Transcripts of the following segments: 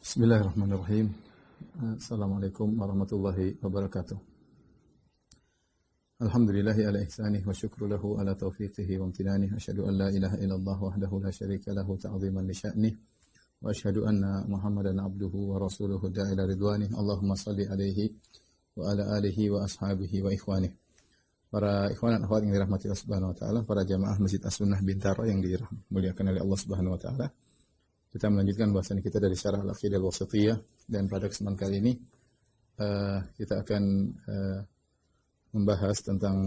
Bismillahirrahmanirrahim. Assalamualaikum warahmatullahi wabarakatuh. Alhamdulillahi ala ihsanih wa syukru lahu ala taufiqihi wa amtinanih. Asyhadu an la ilaha illallah wahdahu la syarika lahu ta'ziman li sya'nih. Wa asyhadu anna Muhammadan abduhu wa rasuluhu da'ila ridwanih. Allahumma salli alaihi wa ala alihi wa ashabihi wa ikhwanih. Para ikhwan dan akhwat yang dirahmati Allah Subhanahu wa taala, para jamaah Masjid As-Sunnah Bintaro yang dimuliakan oleh Allah Subhanahu wa taala. Kita melanjutkan bahasan kita dari Syarah Al-Aqidah Al-Wasithiyah, dan pada kesempatan kali ini kita akan membahas tentang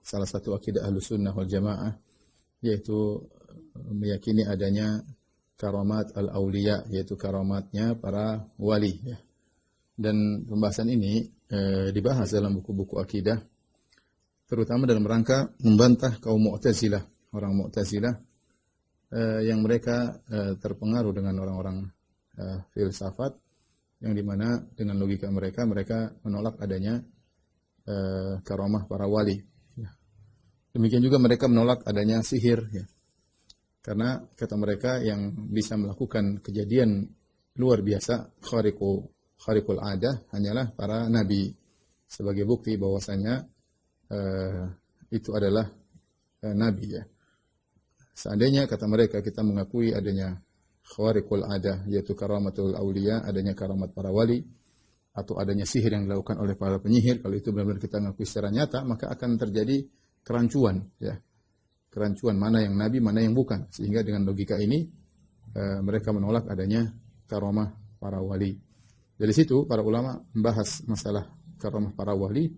salah satu akidah Ahlussunnah wal Jamaah, yaitu meyakini adanya karamat al-auliya, yaitu karamatnya para wali ya. Dan pembahasan ini dibahas dalam buku-buku akidah, terutama dalam rangka membantah kaum Mu'tazilah, orang Mu'tazilah yang mereka terpengaruh dengan orang-orang filsafat, yang dimana dengan logika mereka menolak adanya karamah para wali. Ya. Demikian juga mereka menolak adanya sihir, ya. Karena kata mereka yang bisa melakukan kejadian luar biasa, khariqul adah, hanyalah para nabi. Sebagai bukti bahwasanya itu adalah nabi, ya. Seandainya kata mereka kita mengakui adanya khariqul adah, yaitu karamatul auliya, adanya karamat para wali, atau adanya sihir yang dilakukan oleh para penyihir, kalau itu benar-benar kita mengakui secara nyata, maka akan terjadi kerancuan, ya. Kerancuan mana yang nabi, mana yang bukan. Sehingga dengan logika ini mereka menolak adanya karamah para wali. Dari situ para ulama membahas masalah karamah para wali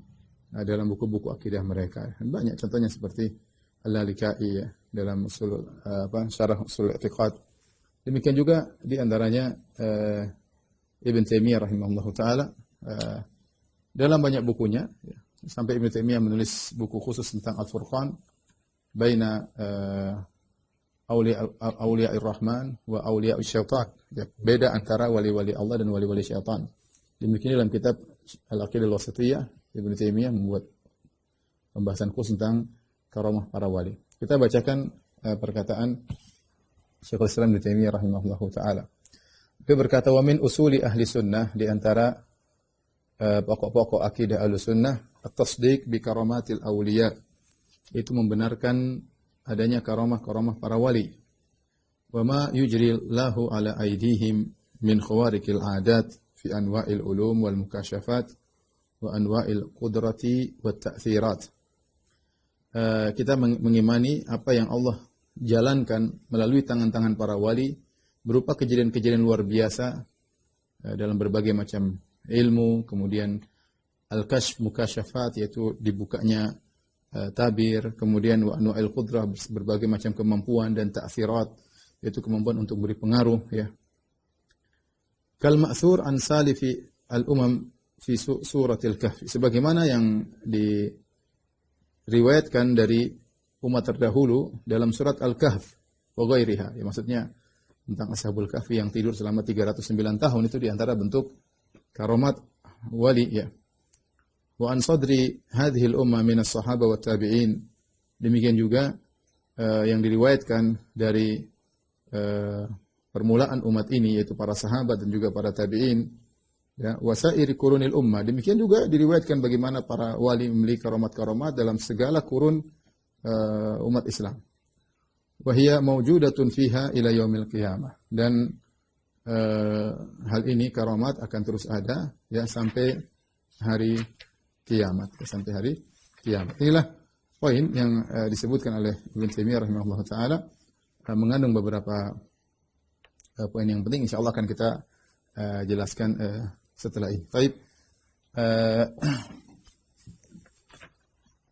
dalam buku-buku akidah mereka. Banyak contohnya seperti Al-Lalikai, ya, dalam syarah usul i'tiqad. Demikian juga di antaranya Ibn Taimiyah rahimahullahu taala dalam banyak bukunya, ya, sampai Ibn Taimiyah menulis buku khusus tentang Al-Furqan baina awliya'ir rahman wa awliya'us syaitan, ya, beda antara wali-wali Allah dan wali-wali syaitan. Demikian dalam kitab Al-Aqidah Al-Wasithiyah, Ibn Taimiyah membuat pembahasan khusus tentang karamah para wali. Kita bacakan perkataan Syekhul Islam Ibnu Taimiyah rahimahullahu taala. Dia berkata, wa min usuli ahli sunnah, di antara pokok-pokok akidah Ahlussunnah, at-tasdiq bi karamatil awliya, itu membenarkan adanya karamah-karamah para wali. Wa ma yujri lahu ala aydihim min khawariqil adat fi anwa'il ulum wal mukasyafat wa anwa'il qudrati wat ta'thirat. Kita mengimani apa yang Allah jalankan melalui tangan-tangan para wali berupa kejadian-kejadian luar biasa dalam berbagai macam ilmu, kemudian al-kashf, mukasyafat, yaitu dibukanya tabir, kemudian wa anwa'il qudrah, berbagai macam kemampuan, dan ta'thirat, yaitu kemampuan untuk beri pengaruh, ya. Kal ma'thur an salifi al-umam fi suratil kahfi, sebagaimana yang diriwayatkan dari umat terdahulu dalam surat Al-Kahf wa ghairiha, ya, maksudnya tentang Ashabul Kahfi yang tidur selama 309 tahun, itu diantara bentuk karamat wali, ya. Wa an sadri hadhil umma minas sahaba wa tabi'in, demikian juga yang diriwayatkan dari permulaan umat ini, yaitu para sahabat dan juga para tabi'in, ya, wasairi kurunil ummah. Demikian juga diriwayatkan bagaimana para wali memiliki karamat-karamat dalam segala kurun umat Islam. Wa hiya mawjudatun fiha ila yaumil qiyamah. Dan hal ini karamat akan terus ada, ya, sampai hari kiamat, ya, sampai hari kiamat. Inilah poin yang disebutkan oleh Ibn Taimiyah rahimahullah taala, mengandung beberapa poin yang penting, insyaallah akan kita jelaskan setelah ini. Baik,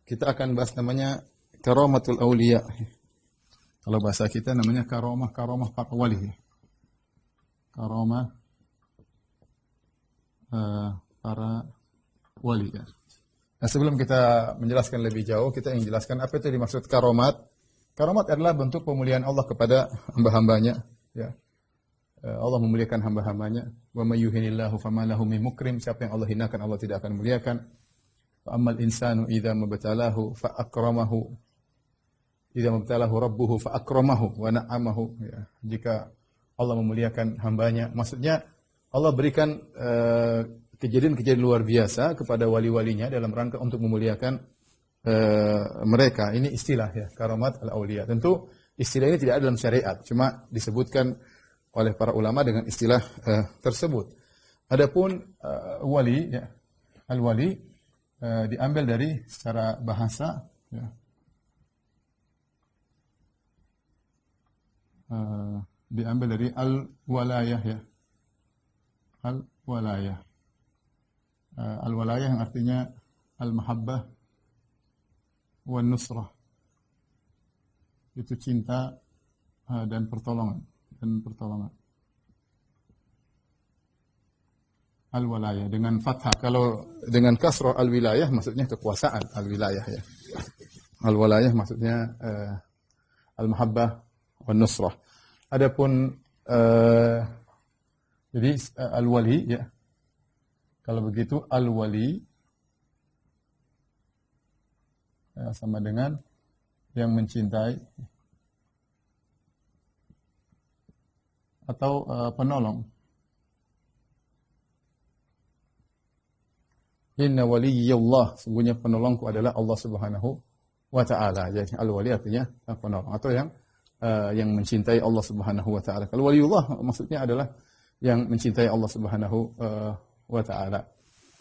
kita akan bahas namanya karamatul auliya. Kalau bahasa kita namanya karamah para wali. Karamah para wali, ya. Nah, sebelum kita menjelaskan lebih jauh, kita ingin jelaskan apa itu dimaksud karamat. Karamat adalah bentuk pemuliaan Allah kepada hamba-hambanya, ya. Allah memuliakan hamba-hambanya. Wa may yuhinillahu fama lahu min mukrim. Siapa yang Allah hinakan, Allah tidak akan muliakan. Fa ammal insanu idza mabtalahu fa akramahu. Idza mabtalahu rabbuhu fa akramahu wa na'amahu. Ya. Jika Allah memuliakan hambanya, maksudnya Allah berikan kejadian-kejadian luar biasa kepada wali-walinya dalam rangka untuk memuliakan mereka. Ini istilah ya, karamat al-auliya. Tentu istilah ini tidak ada dalam syariat, cuma disebutkan oleh para ulama dengan istilah tersebut. Adapun wali ya, al-wali diambil dari secara bahasa ya. Diambil dari al-walayah ya. Al-walayah. Al-walayah yang artinya al-mahabbah wan nusrah. Itu cinta dan pertolongan. Al-walayah dengan fathah. Kalau dengan kasrah al-wilayah maksudnya kekuasaan al-wilayah ya. Al-walayah maksudnya al-mahabbah wan nusrah. Adapun jadi al-wali ya. Kalau begitu al-wali ya, sama dengan yang mencintai atau penolong. Inna waliyallah, sungguhnya penolongku adalah Allah Subhanahu wa taala. Jadi al-wali artinya penolong atau yang mencintai Allah Subhanahu wa taala. Kalau waliullah maksudnya adalah yang mencintai Allah Subhanahu wa taala.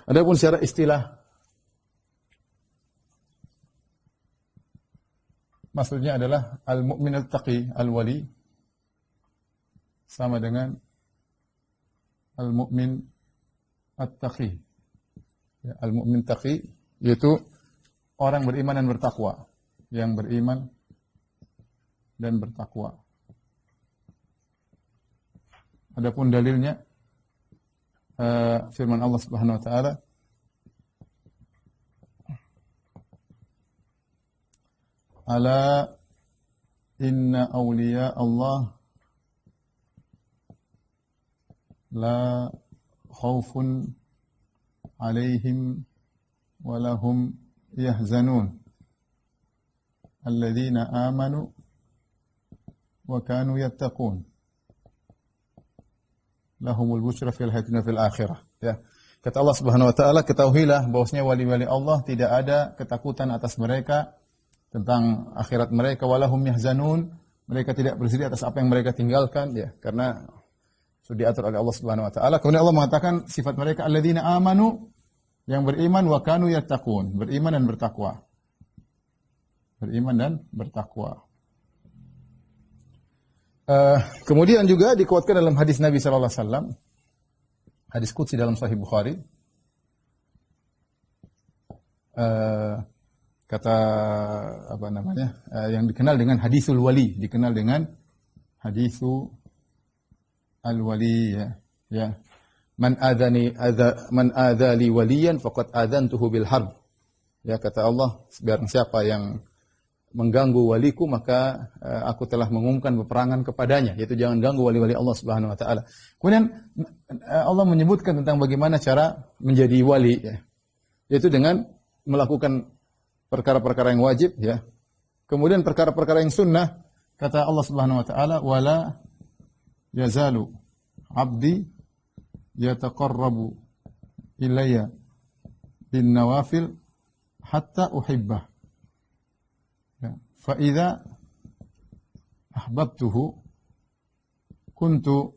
Adapun secara istilah maksudnya adalah al-mu'min at-taqi, al-wali sama dengan al-mu'min at-taqi. Ya, al-mu'min taqi yaitu orang beriman dan bertakwa, yang beriman dan bertakwa. Adapun dalilnya firman Allah Subhanahu wa taala, ala inna awliya Allah la khaufun alaihim wa lahum yahzanun alladzina amanu wa kanu yattaqun lahumul busyra fil hayati dunya fil akhirah. Ya. Kata Allah Subhanahu wa taala, ketahuilah bahwasanya wali-wali Allah tidak ada ketakutan atas mereka tentang akhirat mereka, walahum yahzanun, mereka tidak bersedih atas apa yang mereka tinggalkan ya, karena sudah diatur oleh Allah Subhanahu wa taala. Kemudian Allah mengatakan sifat mereka alladzina amanu, yang beriman, wa kanu yattaqun, beriman dan bertakwa. Beriman dan bertakwa. Kemudian juga dikuatkan dalam hadis Nabi sallallahu alaihi wasallam, hadis qudsi dalam Sahih Bukhari. Kata apa namanya? Yang dikenal dengan hadisul wali, dikenal dengan hadisul al-wali ya. Ya. Man adzali waliyan faqad adzantuhu bil harb. Ya, kata Allah, barang siapa yang mengganggu waliku maka aku telah mengumumkan peperangan kepadanya, yaitu jangan ganggu wali-wali Allah Subhanahu wa taala. Kemudian Allah menyebutkan tentang bagaimana cara menjadi wali ya. Yaitu dengan melakukan perkara-perkara yang wajib ya. Kemudian perkara-perkara yang sunnah, kata Allah Subhanahu wa taala, wala yazalu 'abdi yataqarrabu ilayya bin nawafil hatta uhibbah. Ya. Fa idza ahbabtuhu kuntu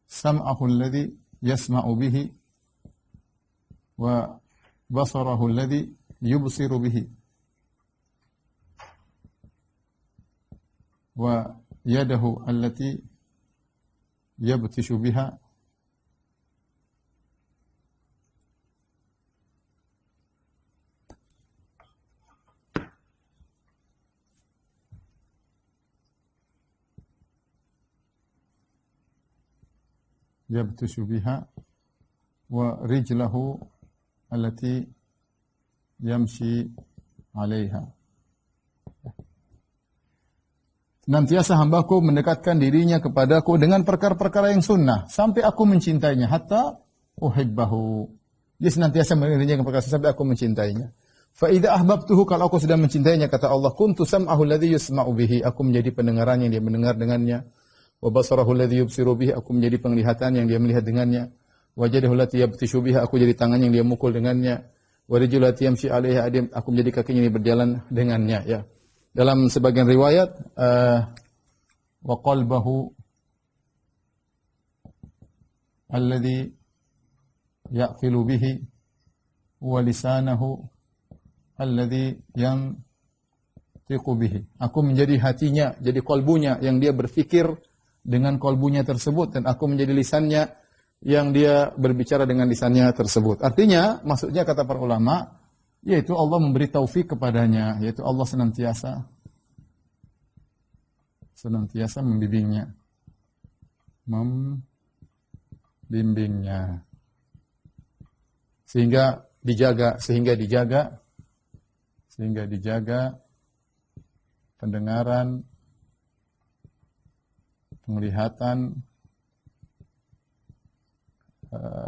sam'ahu alladhi yasma'u bihi wa basarahu alladhi yubsiru bihi wa yadahu allati yabtishu biha wa rijlahu allati yamshi 'alaiha. Senantiasa hambaku mendekatkan dirinya kepadaku dengan perkara-perkara yang sunnah sampai aku mencintainya, hatta uhibbahu. Dia senantiasa mengiringi perkara sampai aku mencintainya. Fa idza ahbabtuhu, kalau aku sudah mencintainya, kata Allah, kuntu sam'ahu alladhi yusma'u bihi, aku menjadi pendengarannya yang dia mendengar dengannya. wa basarahu alladhi yubsiru bihi, aku menjadi penglihatan yang dia melihat dengannya, wa yadahu allati yabtishu biha, aku jadi tangan yang dia mukul dengannya, wa rijluhu allati yamshi 'alaiha, aku menjadi kakinya yang dia berjalan dengannya, ya. Dalam sebagian riwayat wa qalbahu alladhi ya'qilu bihi wa lisanahu alladhi yantiqu bihi, aku menjadi hatinya, jadi qalbunya yang dia berfikir dengan qalbunya tersebut, dan aku menjadi lisannya yang dia berbicara dengan lisannya tersebut. Artinya, maksudnya kata para ulama, yaitu Allah memberi taufik kepadanya, yaitu Allah senantiasa membimbingnya. Sehingga dijaga pendengaran, penglihatan,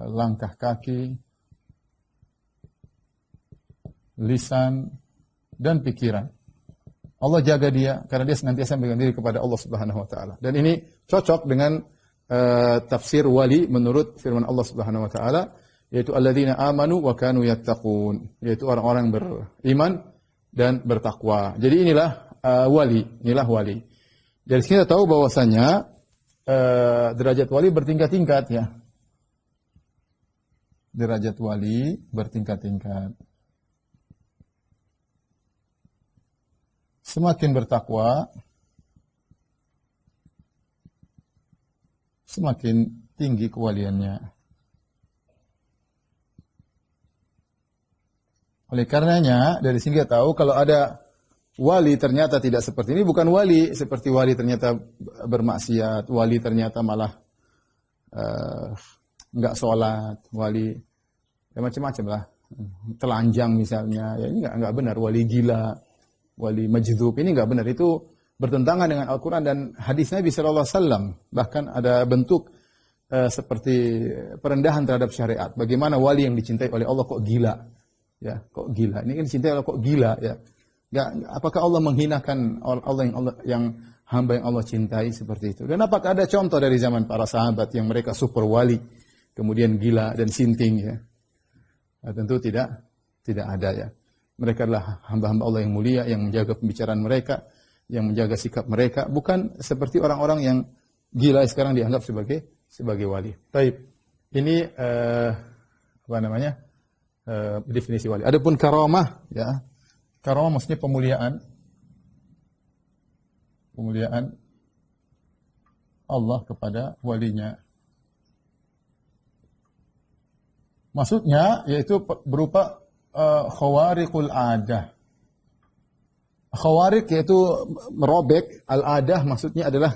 langkah kaki, lisan, dan pikiran. Allah jaga dia karena dia senantiasa bergantung diri kepada Allah Subhanahu wa taala. Dan ini cocok dengan tafsir wali menurut firman Allah Subhanahu wa taala, yaitu alladzina amanu wa kanu yattaqun, yaitu orang-orang beriman dan bertakwa. Jadi inilah wali. Dari sini kita tahu bahwasanya derajat wali bertingkat-tingkat, ya. Derajat wali bertingkat-tingkat. Semakin bertakwa, semakin tinggi kewaliannya. Oleh karenanya, dari sini kita tahu kalau ada wali ternyata tidak seperti ini, bukan wali seperti wali ternyata bermaksiat, wali ternyata malah enggak sholat, wali ya macam-macam lah, telanjang misalnya, ya ini enggak benar, wali gila, wali majdzub, ini enggak benar, itu bertentangan dengan Al-Quran dan hadis Nabi sallallahu alaihi wasallam. Bahkan ada bentuk seperti perendahan terhadap syariat. Bagaimana wali yang dicintai oleh Allah kok gila? Ya, kok gila? Ini kan dicintai Allah kok gila, ya. Enggak, apakah Allah menghinakan yang hamba yang Allah cintai seperti itu? Dan apakah ada contoh dari zaman para sahabat yang mereka super wali kemudian gila dan sinting, ya? Nah, tentu tidak ada, ya. Mereka adalah hamba-hamba Allah yang mulia, yang menjaga pembicaraan mereka, yang menjaga sikap mereka, bukan seperti orang-orang yang gila sekarang dianggap sebagai wali. Baik. Ini definisi wali. Adapun karamah, ya. Karamah maksudnya pemuliaan Allah kepada walinya. Maksudnya yaitu berupa khawariqul adah. Khawarik yaitu merobek, al-adah maksudnya adalah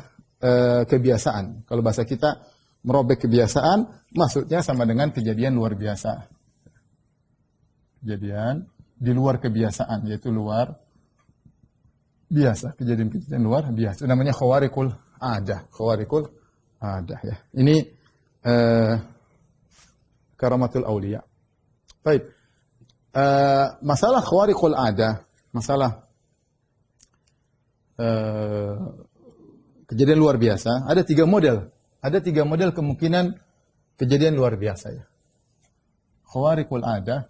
kebiasaan. Kalau bahasa kita merobek kebiasaan, maksudnya sama dengan kejadian luar biasa. Kejadian di luar kebiasaan, yaitu luar biasa, kejadian-kejadian luar biasa. Itu namanya khawariqul adah, ya. Ini karamatul auliya. Baik. Masalah khawariqul adah, masalah kejadian luar biasa, ada 3 model. Ada 3 model kemungkinan kejadian luar biasa, ya. Khawariqul adah,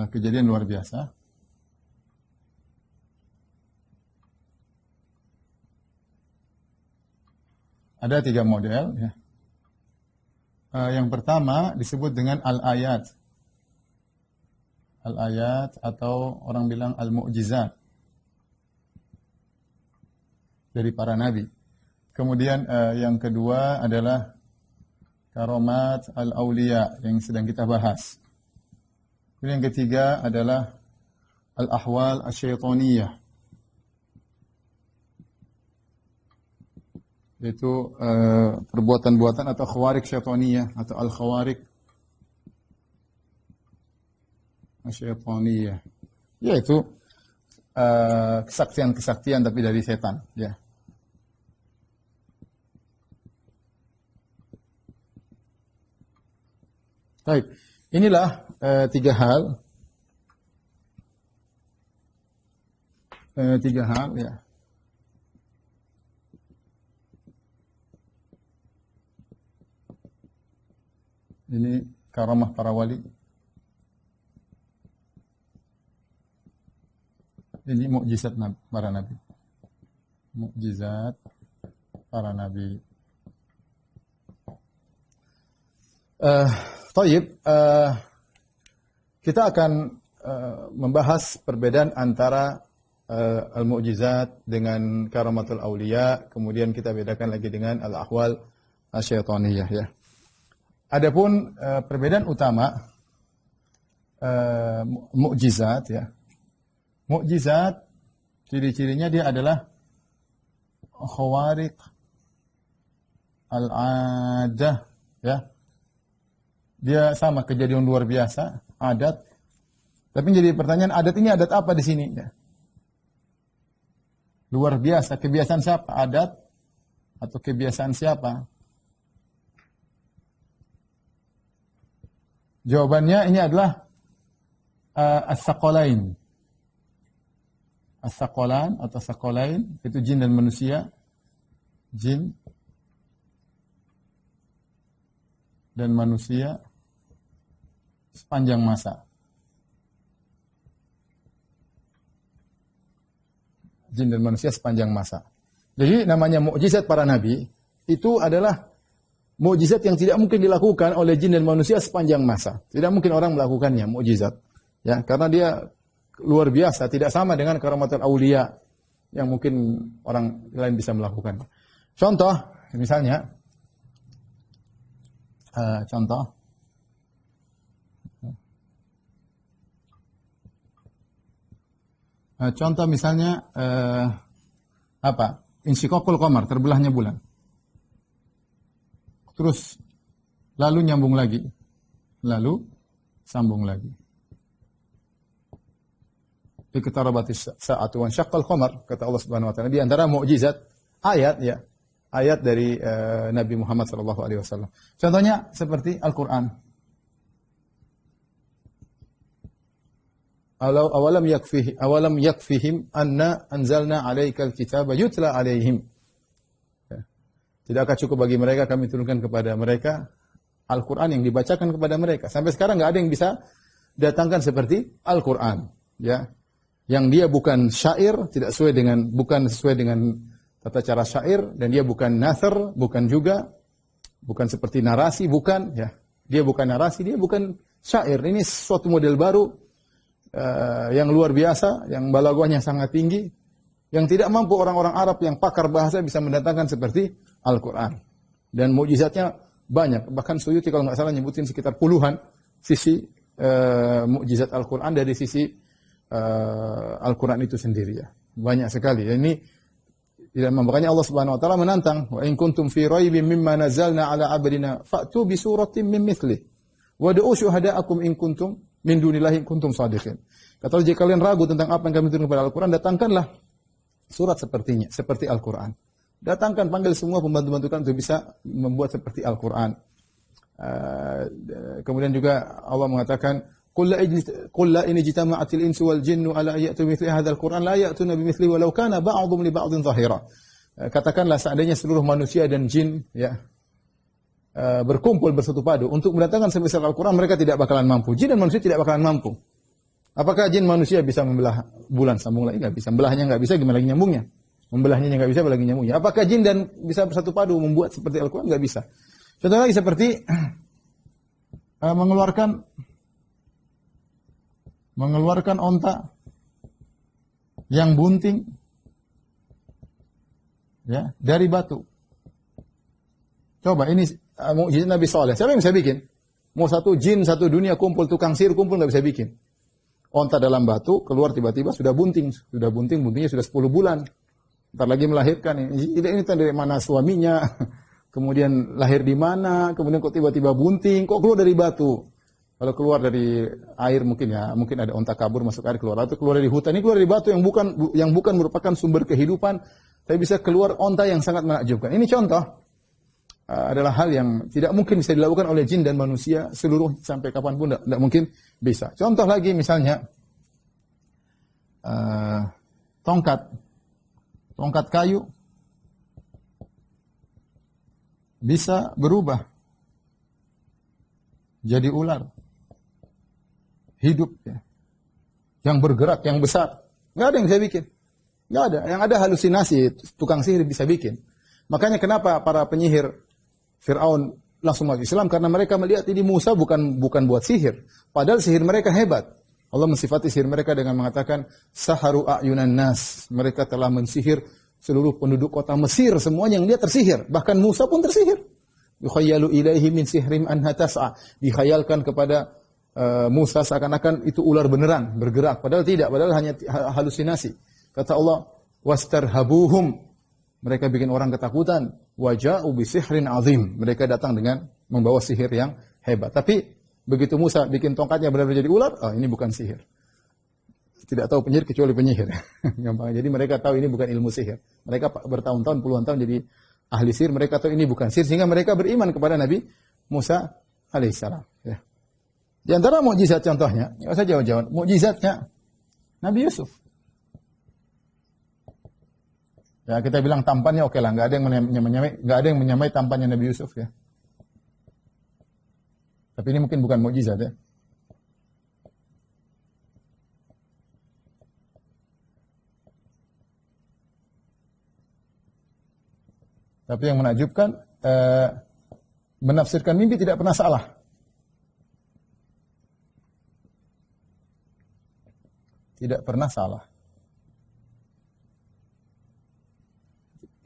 kejadian luar biasa. Ada 3 model, ya. Yang pertama disebut dengan al-ayat. Al-ayat atau orang bilang al-mu'jizat dari para nabi. Kemudian yang kedua adalah karamat al-auliya yang sedang kita bahas. Kemudian yang ketiga adalah al-ahwal asy-syaitaniyah, yaitu perbuatan-buatan atau khawariq syaitaniyah atau al-khawariq syaitaniyah, yaitu kesaktian-kesaktian tapi dari setan, ya. Baik, inilah 3 hal tiga hal ya. Ini karamah para wali. Ini mukjizat para nabi. Mukjizat para nabi. Kita akan membahas perbedaan antara al-mukjizat dengan karamatul auliya, kemudian kita bedakan lagi dengan al-ahwal asyaitaniyah ya. Adapun perbedaan utama mukjizat ya. Mukjizat ciri-cirinya dia adalah khawariq al-'adah ya. Dia sama kejadian luar biasa, adat. Tapi jadi pertanyaan, adat ini adat apa di sini ya? Luar biasa, kebiasaan siapa? Adat atau kebiasaan siapa? Jawabannya ini adalah as-saqalain. As-saqalan atau saqalain itu jin dan manusia. Jin dan manusia sepanjang masa. Jin dan manusia sepanjang masa. Jadi namanya mukjizat para nabi itu adalah mukjizat yang tidak mungkin dilakukan oleh jin dan manusia sepanjang masa. Tidak mungkin orang melakukannya mukjizat. Ya, karena dia luar biasa, tidak sama dengan karamatul aulia yang mungkin orang lain bisa melakukan. Contoh, misalnya contoh misalnya Insyiqaqul qamar, terbelahnya bulan. Terus lalu nyambung lagi. Lalu sambung lagi. Iqtarabatis sa'atu wa syaqqal qamar, kata Allah Subhanahu wa taala, di antara mukjizat ayat ya. Ayat dari Nabi Muhammad sallallahu alaihi wasallam. Contohnya seperti Al-Qur'an. Awalam yakfihim anna anzalna 'alaikal kitaba yutla 'alaihim. Tidakkah cukup bagi mereka kami turunkan kepada mereka Al-Qur'an yang dibacakan kepada mereka. Sampai sekarang enggak ada yang bisa datangkan seperti Al-Qur'an, ya. Yang dia bukan syair, bukan sesuai dengan tata cara syair, dan dia bukan nathar, bukan seperti narasi, bukan, ya. Dia bukan narasi, dia bukan syair. Ini suatu model baru yang luar biasa, yang balaghahnya sangat tinggi, yang tidak mampu orang-orang Arab yang pakar bahasa bisa mendatangkan seperti Al-Qur'an. Dan mukjizatnya banyak. Bahkan Suyuti kalau nggak salah nyebutin sekitar puluhan sisi mukjizat Al-Qur'an dari sisi Al-Qur'an itu sendiri ya. Banyak sekali. Ini makanya Allah Subhanahu wa taala menantang, "Wa in kuntum fi raibin mimma nazzalna ala 'abdina fa'tu bi suratin min mithlihi wad'u syuhada'akum in kuntum min dunillahi in kuntum shadiqin." Kata Allah, jika kalian ragu tentang apa yang kami turunkan kepada Al-Qur'an, datangkanlah surat sepertinya, seperti Al-Qur'an. Datangkan, panggil semua pembantu-pembantu kalian untuk bisa membuat seperti Al-Qur'an. Kemudian juga Allah mengatakan, "Qul la in ijtama'atil insu wal jinnu ala ya'tu mithli hadzal Qur'an la ya'tuna bimithlihi walau kana ba'dhum li ba'dhin dhahira." Katakanlah seandainya seluruh manusia dan jin ya berkumpul bersatu padu untuk mendatangkan sebesar Al-Qur'an, mereka tidak bakalan mampu. Jin dan manusia tidak bakalan mampu. Apakah jin manusia bisa membelah bulan sambung lagi? Enggak bisa. Belahnya enggak bisa, gimana lagi nyambungnya? Membelahnya enggak bisa, lagi nyambungnya. Apakah jin dan bisa bersatu padu membuat seperti Al-Qur'an? Enggak bisa. Contoh lagi seperti mengeluarkan onta yang bunting ya dari batu. Coba ini mukjizat Nabi Saleh. Siapa yang bisa bikin? Mau satu jin, satu dunia kumpul, tukang sihir kumpul enggak bisa bikin. Onta dalam batu keluar tiba-tiba sudah bunting, buntingnya sudah 10 bulan. Ntar lagi melahirkan ini dari mana suaminya, kemudian lahir di mana, kemudian kok tiba-tiba bunting, kok keluar dari batu. Kalau keluar dari air mungkin ada onta kabur masuk air keluar, atau keluar dari hutan, ini keluar dari batu yang bukan merupakan sumber kehidupan, tapi bisa keluar onta yang sangat menakjubkan. Ini contoh adalah hal yang tidak mungkin bisa dilakukan oleh jin dan manusia seluruh sampai kapanpun tidak mungkin bisa. Contoh lagi misalnya tongkat. Tongkat kayu bisa berubah jadi ular. Hidup ya. Yang bergerak, yang besar. Nggak ada yang bisa bikin. Nggak ada. Yang ada halusinasi, tukang sihir bisa bikin. Makanya kenapa para penyihir Fir'aun langsung masuk Islam? Karena mereka melihat ini Musa bukan buat sihir. Padahal sihir mereka hebat. Allah mensifati sihir mereka dengan mengatakan, Saharu a'yunan nas. Mereka telah mensihir seluruh penduduk kota Mesir. Semuanya yang dia tersihir. Bahkan Musa pun tersihir. Yukhayyalu ilaihi min sihrim anha tas'a. Dikhayalkan kepada Musa seakan-akan itu ular beneran, bergerak. Padahal tidak, padahal hanya halusinasi. Kata Allah, wastarhabuhum. Mereka bikin orang ketakutan. Waja'u bisihrin azim. Mereka datang dengan membawa sihir yang hebat. Tapi begitu Musa bikin tongkatnya benar-benar jadi ular, ini bukan sihir. Tidak tahu penyihir kecuali penyihir. Gampang. Jadi mereka tahu ini bukan ilmu sihir. Mereka bertahun-tahun, puluhan tahun jadi ahli sihir. Mereka tahu ini bukan sihir. Sehingga mereka beriman kepada Nabi Musa alaihissalam. Ya. Di antara mukjizat contohnya, nggak usah jauh-jauh, mukjizatnya Nabi Yusuf. Ya kita bilang tampannya oke lah, nggak ada yang menyamai tampannya Nabi Yusuf ya. Tapi ini mungkin bukan mukjizat ya. Tapi yang menakjubkan, menafsirkan mimpi tidak pernah salah. Tidak pernah salah.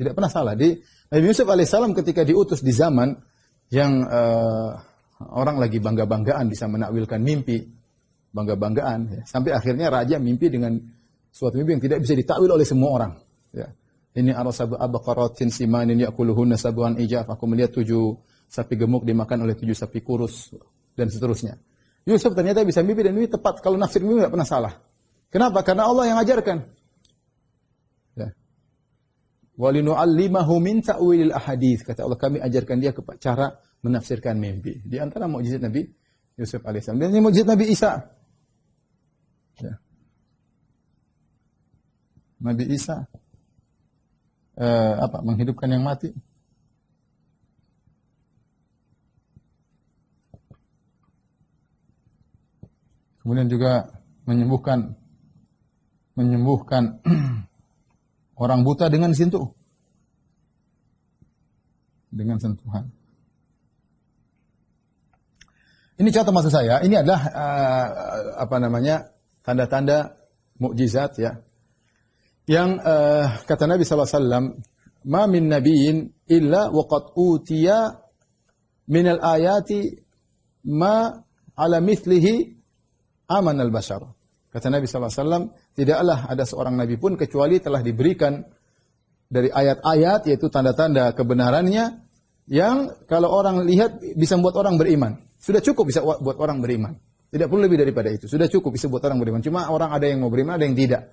Tidak pernah salah. Nabi Yusuf alaihissalam ketika diutus di zaman yang orang lagi bangga-banggaan bisa menakwilkan mimpi, bangga-banggaan. Ya. Sampai akhirnya raja mimpi dengan suatu mimpi yang tidak bisa ditakwil oleh semua orang. Ya. Ini arasabu abaqaratin simanin yakuluhunna sabuan ijaf. Aku melihat 7 sapi gemuk dimakan oleh 7 sapi kurus dan seterusnya. Yusuf ternyata bisa mimpi dan ini tepat. Kalau nafsir mimpi tidak pernah salah. Kenapa? Karena Allah yang ajarkan. Ya. Walinu'allimahu min ta'wilil ahadits. Kata Allah, kami ajarkan dia cara menafsirkan mimpi. Di antara mukjizat Nabi Yusuf alaihissalam. Dan ini mukjizat Nabi Isa. Ya. Nabi Isa menghidupkan yang mati. Kemudian juga menyembuhkan orang buta dengan sentuh. Dengan sentuhan. Ini contoh maksud saya, ini adalah tanda-tanda mukjizat ya. Yang kata Nabi SAW, ma min nabiyyin illa waqad utiya minal ayati ma ala mithlihi amanal bashar. Kata Nabi SAW, tidaklah ada seorang nabi pun kecuali telah diberikan dari ayat-ayat, yaitu tanda-tanda kebenarannya, yang kalau orang lihat bisa membuat orang beriman. Sudah cukup bisa buat orang beriman. Tidak perlu lebih daripada itu. Sudah cukup bisa buat orang beriman. Cuma orang ada yang mau beriman, ada yang tidak.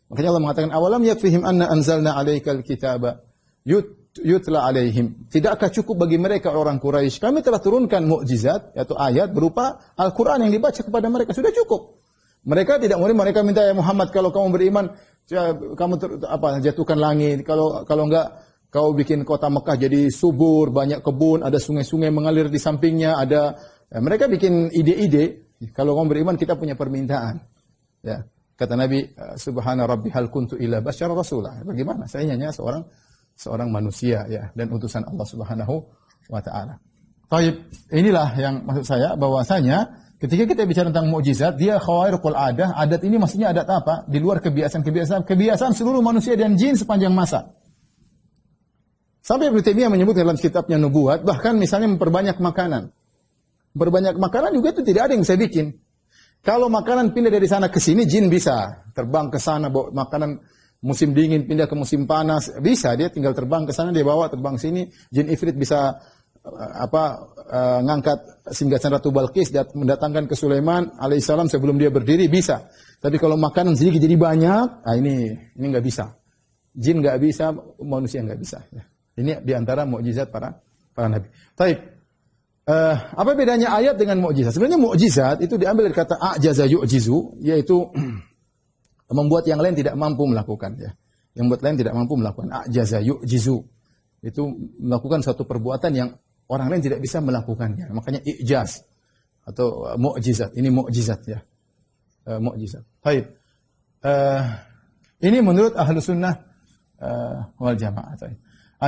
Makanya Allah mengatakan, awalam yakfihim anna anzalna alaikal kitaba yutla alaihim. Tidakkah cukup bagi mereka orang Quraisy? Kami telah turunkan mukjizat, yaitu ayat berupa Al-Quran yang dibaca kepada mereka. Sudah cukup. Mereka tidak mau, mereka minta, ya Muhammad, kalau kamu beriman, kamu jatuhkan langit. Kalau enggak, kau bikin kota Mekah jadi subur, banyak kebun, ada sungai-sungai mengalir di sampingnya, mereka bikin ide-ide. Kalau kamu beriman, kita punya permintaan. Ya, kata Nabi, Subhana Rabbi hal kuntu ila basyar rasulah. Bagaimana? Saya hanya seorang manusia ya, dan utusan Allah Subhanahu wa taala. Baik, inilah yang maksud saya bahwasanya ketika kita bicara tentang mukjizat, dia khawairul adah. Adat ini maksudnya adat apa? Di luar kebiasaan seluruh manusia dan jin sepanjang masa. Sampai Ibnu Taimiyah menyebut dalam kitabnya Nubuat, bahkan misalnya memperbanyak makanan. Berbanyak makanan juga itu tidak ada yang bisa bikin. Kalau makanan pindah dari sana ke sini, jin bisa terbang ke sana bawa makanan. Musim dingin pindah ke musim panas, bisa, dia tinggal terbang ke sana, dia bawa terbang sini. Jin Ifrit bisa ngangkat singgasan Ratu Balqis mendatangkan ke Sulaiman alaihissalam sebelum dia berdiri, bisa. Tapi kalau makanan sedikit jadi banyak, ini nggak bisa. Jin nggak bisa, manusia nggak bisa. Ini diantara mukjizat para nabi. Baik, apa bedanya ayat dengan mukjizat? Sebenarnya mukjizat itu diambil dari kata ajaza yu'jizu, yaitu membuat yang lain tidak mampu melakukan ya. Yang membuat lain tidak mampu melakukan. Ajaza yu'jizu. Itu melakukan suatu perbuatan yang orang lain tidak bisa melakukannya. Makanya i'jaz atau mu'jizat. Ini mu'jizat ya. Mu'jizat. Baik. Ini menurut ahlu sunnah wal jamaah.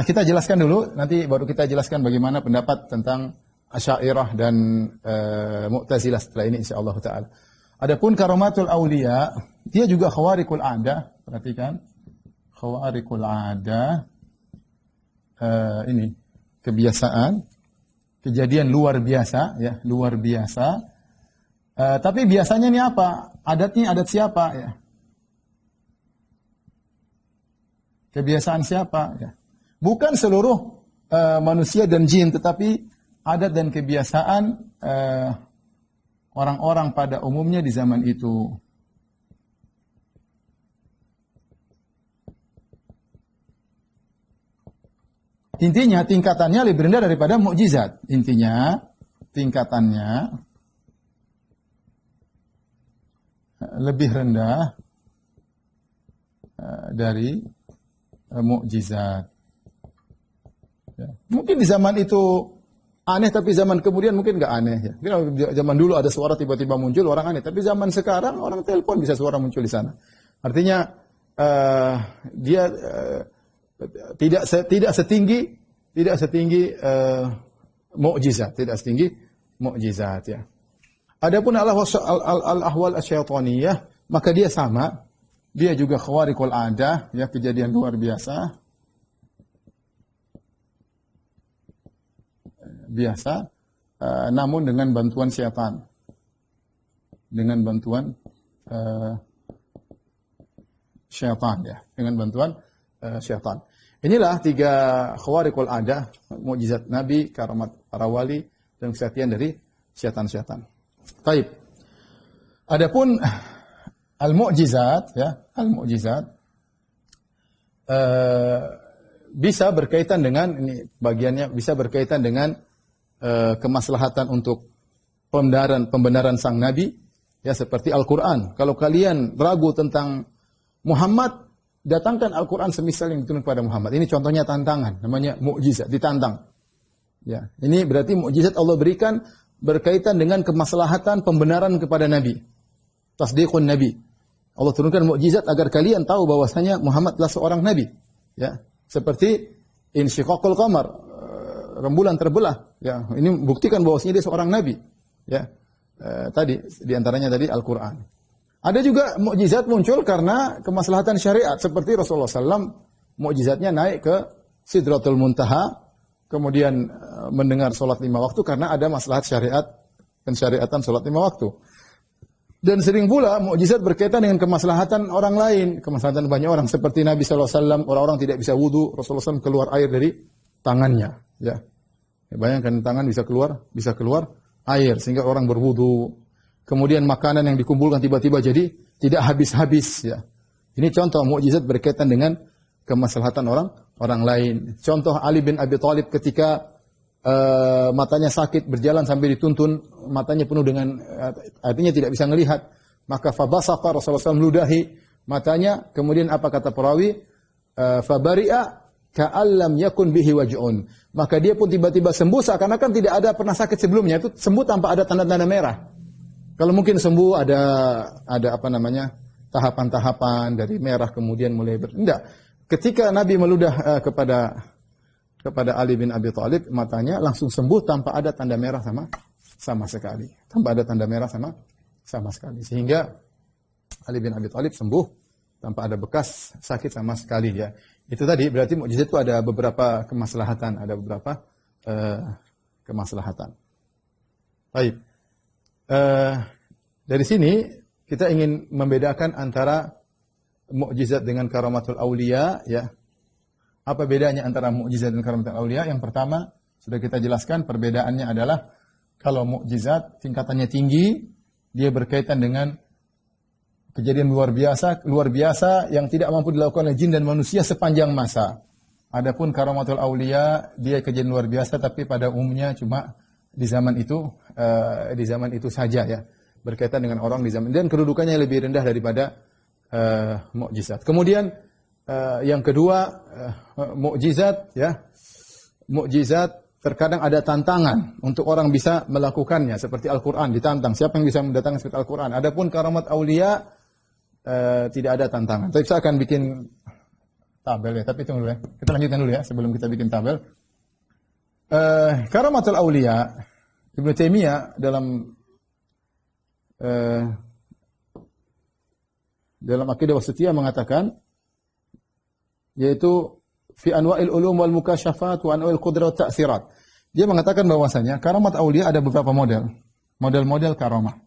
Kita jelaskan dulu, nanti baru kita jelaskan bagaimana pendapat tentang Asy'ariyah dan Mu'tazilah setelah ini insyaallah taala. Adapun karamatul auliya, dia juga khawariqul ada. Perhatikan. Khawariqul ada. Ini kebiasaan, kejadian luar biasa ya, luar biasa. Tapi biasanya ini apa? Adatnya adat siapa ya? Kebiasaan siapa ya? Bukan seluruh manusia dan jin, tetapi adat dan kebiasaan orang-orang pada umumnya di zaman itu. Intinya tingkatannya lebih rendah daripada mukjizat. Intinya tingkatannya lebih rendah dari mukjizat. Ya. Mungkin di zaman itu aneh, tapi zaman kemudian mungkin nggak aneh ya. Zaman dulu ada suara tiba-tiba muncul orang aneh, tapi zaman sekarang orang telepon bisa suara muncul di sana. Artinya dia tidak setinggi mukjizat, tidak setinggi mukjizat ya. Adapun al-ahwal asy-syaitaniyah, maka dia sama, dia juga khawariqul adah ya, kejadian luar biasa. Namun dengan bantuan syaitan. Dengan bantuan syaitan ya, dengan bantuan syaitan. Inilah 3 khawariqul adah, mukjizat Nabi, karamat para wali dan kesaktian dari syaitan-syaitan. Baik. Adapun al-mukjizat ya, al-mukjizat bisa berkaitan dengan ini bagiannya, bisa berkaitan dengan kemaslahatan untuk pembenaran sang nabi ya, seperti Al-Qur'an. Kalau kalian ragu tentang Muhammad, datangkan Al-Qur'an semisal yang diturunkan kepada Muhammad. Ini contohnya tantangan, namanya mukjizat, ditantang. Ya, ini berarti mukjizat Allah berikan berkaitan dengan kemaslahatan pembenaran kepada nabi. Tasdiqun nabi. Allah turunkan mukjizat agar kalian tahu bahwasanya Muhammad adalah seorang nabi. Ya, seperti insyiqaqul qamar, rembulan terbelah. Ya, ini buktikan bahwasanya dia seorang nabi. Ya, tadi diantaranya tadi Al-Qur'an. Ada juga mukjizat muncul karena kemaslahatan syariat, seperti Rasulullah SAW mukjizatnya naik ke Sidratul Muntaha, kemudian mendengar sholat 5 waktu karena ada maslahat syariat, pensyariatan sholat 5 waktu. Dan sering pula mukjizat berkaitan dengan kemaslahatan orang lain, kemaslahatan banyak orang, seperti Nabi SAW, orang-orang tidak bisa wudu, Rasulullah SAW keluar air dari tangannya. Ya. Bayangkan tangan bisa keluar air sehingga orang berwudu. Kemudian makanan yang dikumpulkan tiba-tiba jadi tidak habis-habis ya. Ini contoh mukjizat berkaitan dengan kemaslahatan orang lain. Contoh Ali bin Abi Thalib ketika matanya sakit, berjalan sampai dituntun, matanya penuh dengan artinya tidak bisa melihat, maka fabasaqa, Rasulullah SAW meludahi matanya, kemudian apa kata perawi? Fabari'a ka'allam yakun bihi waj'un. Maka dia pun tiba-tiba sembuh seakan-akan tidak ada pernah sakit sebelumnya, itu sembuh tanpa ada tanda-tanda merah. Kalau mungkin sembuh ada apa namanya? Tahapan-tahapan dari merah kemudian mulai enggak. Ketika Nabi meludah kepada Ali bin Abi Thalib, matanya langsung sembuh tanpa ada tanda merah sama sekali. Tanpa ada tanda merah sama sekali. Sehingga Ali bin Abi Thalib sembuh tanpa ada bekas sakit sama sekali ya. Itu tadi berarti mukjizat itu ada beberapa kemaslahatan, kemaslahatan. Baik. Dari sini kita ingin membedakan antara mukjizat dengan karamatul aulia ya. Apa bedanya antara mukjizat dan karamatul aulia? Yang pertama sudah kita jelaskan, perbedaannya adalah kalau mukjizat tingkatannya tinggi, dia berkaitan dengan kejadian luar biasa yang tidak mampu dilakukan oleh jin dan manusia sepanjang masa. Adapun karamatul aulia, dia kejadian luar biasa tapi pada umumnya cuma di zaman itu saja ya, berkaitan dengan orang di zaman, dan kedudukannya lebih rendah daripada mukjizat. Kemudian yang kedua, mukjizat ya. Mukjizat terkadang ada tantangan untuk orang bisa melakukannya, seperti Al-Qur'an ditantang, siapa yang bisa mendatangkan seperti Al-Qur'an. Adapun karamat aulia tidak ada tantangan. Tapi saya akan bikin tabel ya, tapi tunggu dulu ya. Kita lanjutkan dulu ya sebelum kita bikin tabel. Karamatul aulia, Ibnu Taimiyah dalam Aqidah Wasithiyah mengatakan, yaitu fi anwa'il ulum wal mukasyafat wa anwa'il qudrat wa ta'sirat. Dia mengatakan bahwasanya karamat aulia ada beberapa model. Model-model karamah.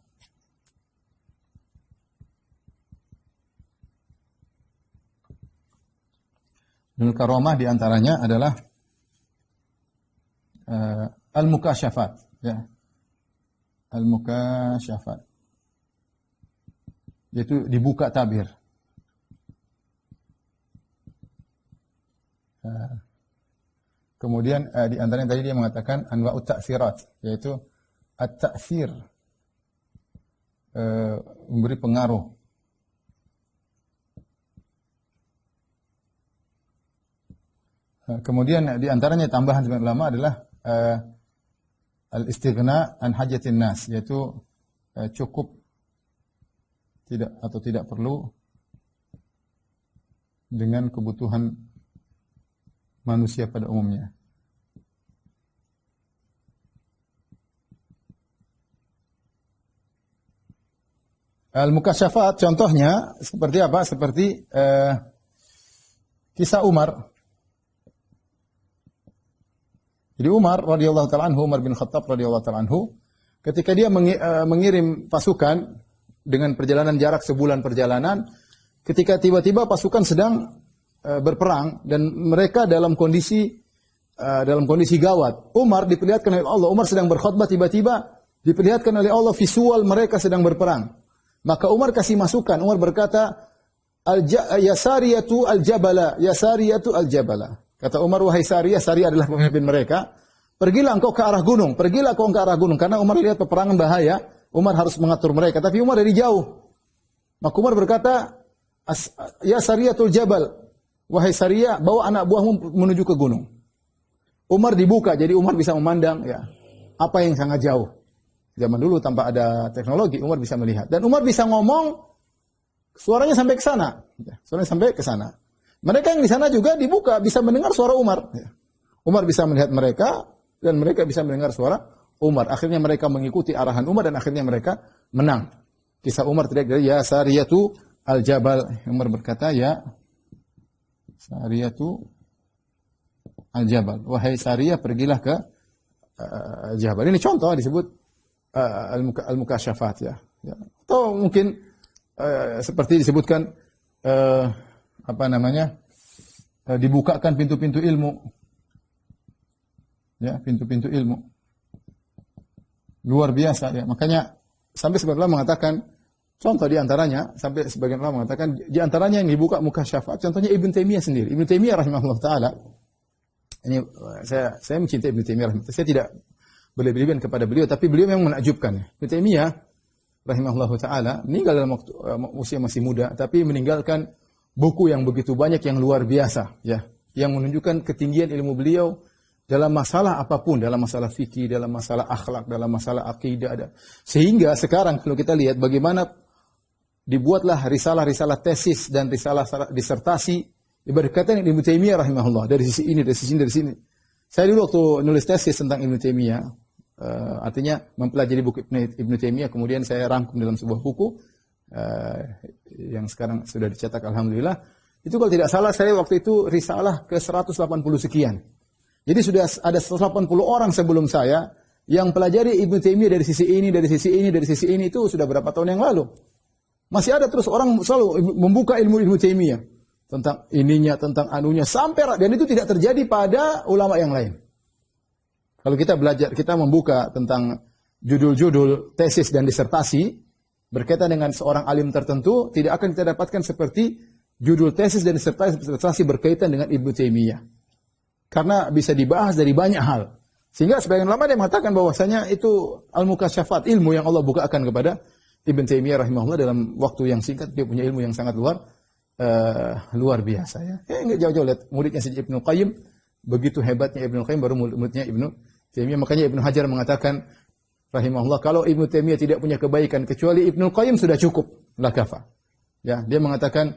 Dan karamah di antaranya adalah al-mukasyafat, ya. Al-mukasyafat. Yaitu dibuka tabir. Kemudian di antaranya tadi dia mengatakan anwa'ut ta'sirat, yaitu at-ta'sir, memberi pengaruh. Kemudian di antaranya tambahan sebagian ulama adalah al-istighna an hajatin nas, yaitu cukup tidak perlu dengan kebutuhan manusia pada umumnya. Al-mukasyafat contohnya seperti apa? Seperti kisah Umar. Jadi Umar radhiyallahu ta'ala anhu, Umar bin Khattab radhiyallahu ta'ala anhu, ketika dia mengirim pasukan dengan perjalanan jarak sebulan perjalanan, ketika tiba-tiba pasukan sedang berperang dan mereka dalam kondisi gawat. Umar diperlihatkan oleh Allah, Umar sedang berkhutbah, tiba-tiba diperlihatkan oleh Allah visual mereka sedang berperang. Maka Umar kasih masukan, Umar berkata, ya Sariyatu al-Jabala, ya Sariyatu al-Jabala. Kata Umar, wahai Sariyah, Sariyah adalah pemimpin mereka, pergilah engkau ke arah gunung, pergilah kau ke arah gunung. Karena Umar lihat peperangan bahaya, Umar harus mengatur mereka. Tapi Umar dari jauh. Maka Umar berkata, ya Sariyatul Jabal, wahai Sariyah, bawa anak buahmu menuju ke gunung. Umar dibuka, jadi Umar bisa memandang ya apa yang sangat jauh. Zaman dulu tanpa ada teknologi, Umar bisa melihat. Dan Umar bisa ngomong, suaranya sampai ke sana. Suaranya sampai ke sana. Mereka yang di sana juga dibuka, bisa mendengar suara Umar. Umar bisa melihat mereka, dan mereka bisa mendengar suara Umar. Akhirnya mereka mengikuti arahan Umar, dan akhirnya mereka menang. Kisah Umar teriak dari, ya Sariyatu al-Jabal. Umar berkata, ya Sariyatu al-Jabal. Wahai Sariyah, pergilah ke Jabal. Ini contoh disebut al-mukasyafat ya. Atau mungkin seperti disebutkan dibukakan pintu-pintu ilmu. Ya, pintu-pintu ilmu. Luar biasa ya. Makanya sampai sebagian ulama mengatakan, contoh di antaranya, sampai sebagian ulama mengatakan di antaranya yang dibuka mukasyafat, contohnya Ibnu Taimiyah sendiri. Ibnu Taimiyah rahimahullah taala. Ini saya mencintai Ibnu Taimiyah rahimahullah. Saya tidak berlebihan kepada beliau, tapi beliau memang menakjubkan. Ibnu Taimiyah rahimahullah taala meninggal dalam waktu usia masih muda, tapi meninggalkan buku yang begitu banyak yang luar biasa ya, yang menunjukkan ketinggian ilmu beliau dalam masalah apapun, dalam masalah fikih, dalam masalah akhlak, dalam masalah akidah. Sehingga sekarang kalau kita lihat bagaimana dibuatlah risalah-risalah tesis dan risalah disertasi berkaitan dengan Ibnu Taimiyah rahimahullah, dari sisi ini, dari sisi ini, dari sini. Saya dulu waktu nulis tesis tentang Ibnu Taimiyah, artinya mempelajari buku Ibnu Taimiyah, kemudian saya rangkum dalam sebuah buku yang sekarang sudah dicetak alhamdulillah. Itu kalau tidak salah saya waktu itu risalah ke 180 sekian. Jadi sudah ada 180 orang sebelum saya yang pelajari Ibnu Taimiyah dari sisi ini, dari sisi ini, dari sisi ini, itu sudah berapa tahun yang lalu. Masih ada terus orang selalu membuka ilmu Ibnu Taimiyah tentang ininya, tentang anunya, sampai, dan itu tidak terjadi pada ulama yang lain. Kalau kita belajar, kita membuka tentang judul-judul tesis dan disertasi berkaitan dengan seorang alim tertentu, tidak akan kita dapatkan seperti judul tesis dan disertasi berkaitan dengan Ibnu Taimiyah. Karena bisa dibahas dari banyak hal. Sehingga sebagian ulama yang mengatakan bahwasanya itu al-mukasyafat, ilmu yang Allah bukakan kepada Ibn Taimiyah rahimahullah dalam waktu yang singkat dia punya ilmu yang sangat luar biasa ya. Enggak jauh-jauh lihat muridnya saja Ibnu Qayyim, begitu hebatnya Ibnu Qayyim baru muridnya Ibnu Taimiyah. Makanya Ibnu Hajar mengatakan rahimahullah, kalau Ibnu Taimiyah tidak punya kebaikan kecuali Ibnu Qayyim sudah cukup, la kafa. Ya, dia mengatakan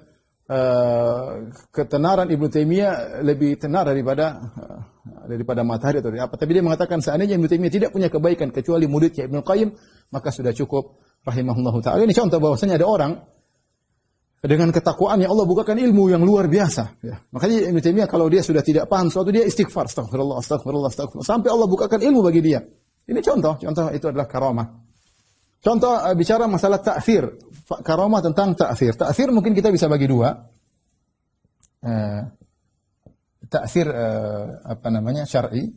ketenaran Ibnu Taimiyah lebih tenar daripada matahari atau apa. Tapi dia mengatakan seandainya Ibnu Taimiyah tidak punya kebaikan kecuali muridnya Ibnu Qayyim, maka sudah cukup rahimahullahu taala. Ini contoh bahwasanya ada orang dengan ketakwaannya Allah bukakan ilmu yang luar biasa. Ya. Makanya Ibnu Taimiyah kalau dia sudah tidak paham suatu dia istighfar, astagfirullah, astagfirullah, astagfirullah, sampai Allah bukakan ilmu bagi dia. Ini contoh itu adalah karamah. Contoh bicara masalah ta'thir, karamah tentang ta'thir. Ta'thir mungkin kita bisa bagi dua. Ta'thir syar'i,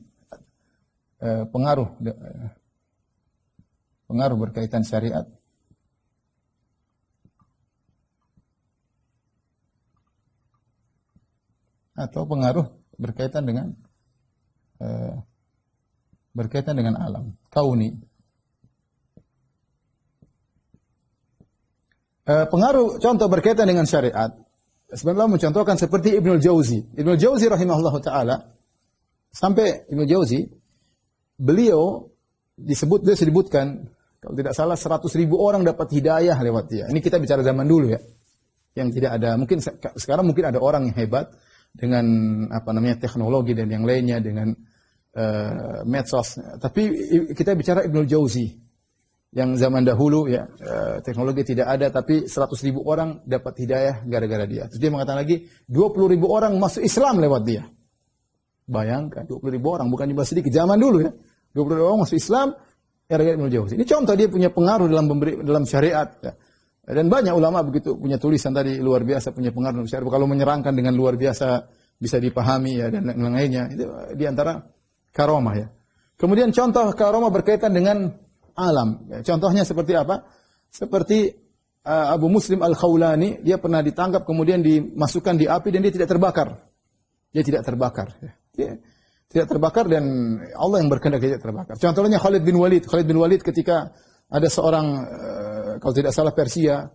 pengaruh berkaitan syariat. Atau pengaruh berkaitan dengan alam kauni. Pengaruh contoh berkaitan dengan syariat. Sebenarnya mencontohkan seperti Ibnul Jauzi. Ibnul Jauzi rahimahullahu taala, sampai Ibnul Jauzi beliau disebutkan kalau tidak salah 100.000 orang dapat hidayah lewat dia. Ini kita bicara zaman dulu ya. Yang tidak ada, mungkin sekarang mungkin ada orang yang hebat dengan teknologi dan yang lainnya, dengan medsos. Tapi kita bicara Ibnul Jauzi yang zaman dahulu ya, teknologi tidak ada tapi 100.000 orang dapat hidayah gara-gara dia. Terus dia mengatakan lagi 20.000 orang masuk Islam lewat dia. Bayangkan 20.000 orang, bukan jumlah sedikit zaman dulu ya. 20.000 orang masuk Islam gara-gara Ibnul Jauzi. Ini contoh dia punya pengaruh dalam syariat ya. Dan banyak ulama begitu punya tulisan tadi luar biasa, punya pengaruh dalam syariat. Kalau menyerangkan dengan luar biasa bisa dipahami ya, dan lain-lainnya. Itu di antara karamah ya. Kemudian contoh karamah berkaitan dengan alam. Ya, contohnya seperti apa? Seperti Abu Muslim Al-Khawlani, dia pernah ditangkap kemudian dimasukkan di api dan dia tidak terbakar. Dia tidak terbakar. Ya. Dia tidak terbakar dan Allah yang berkehendak dia tidak terbakar. Contohnya Khalid bin Walid. Khalid bin Walid ketika ada seorang kalau tidak salah Persia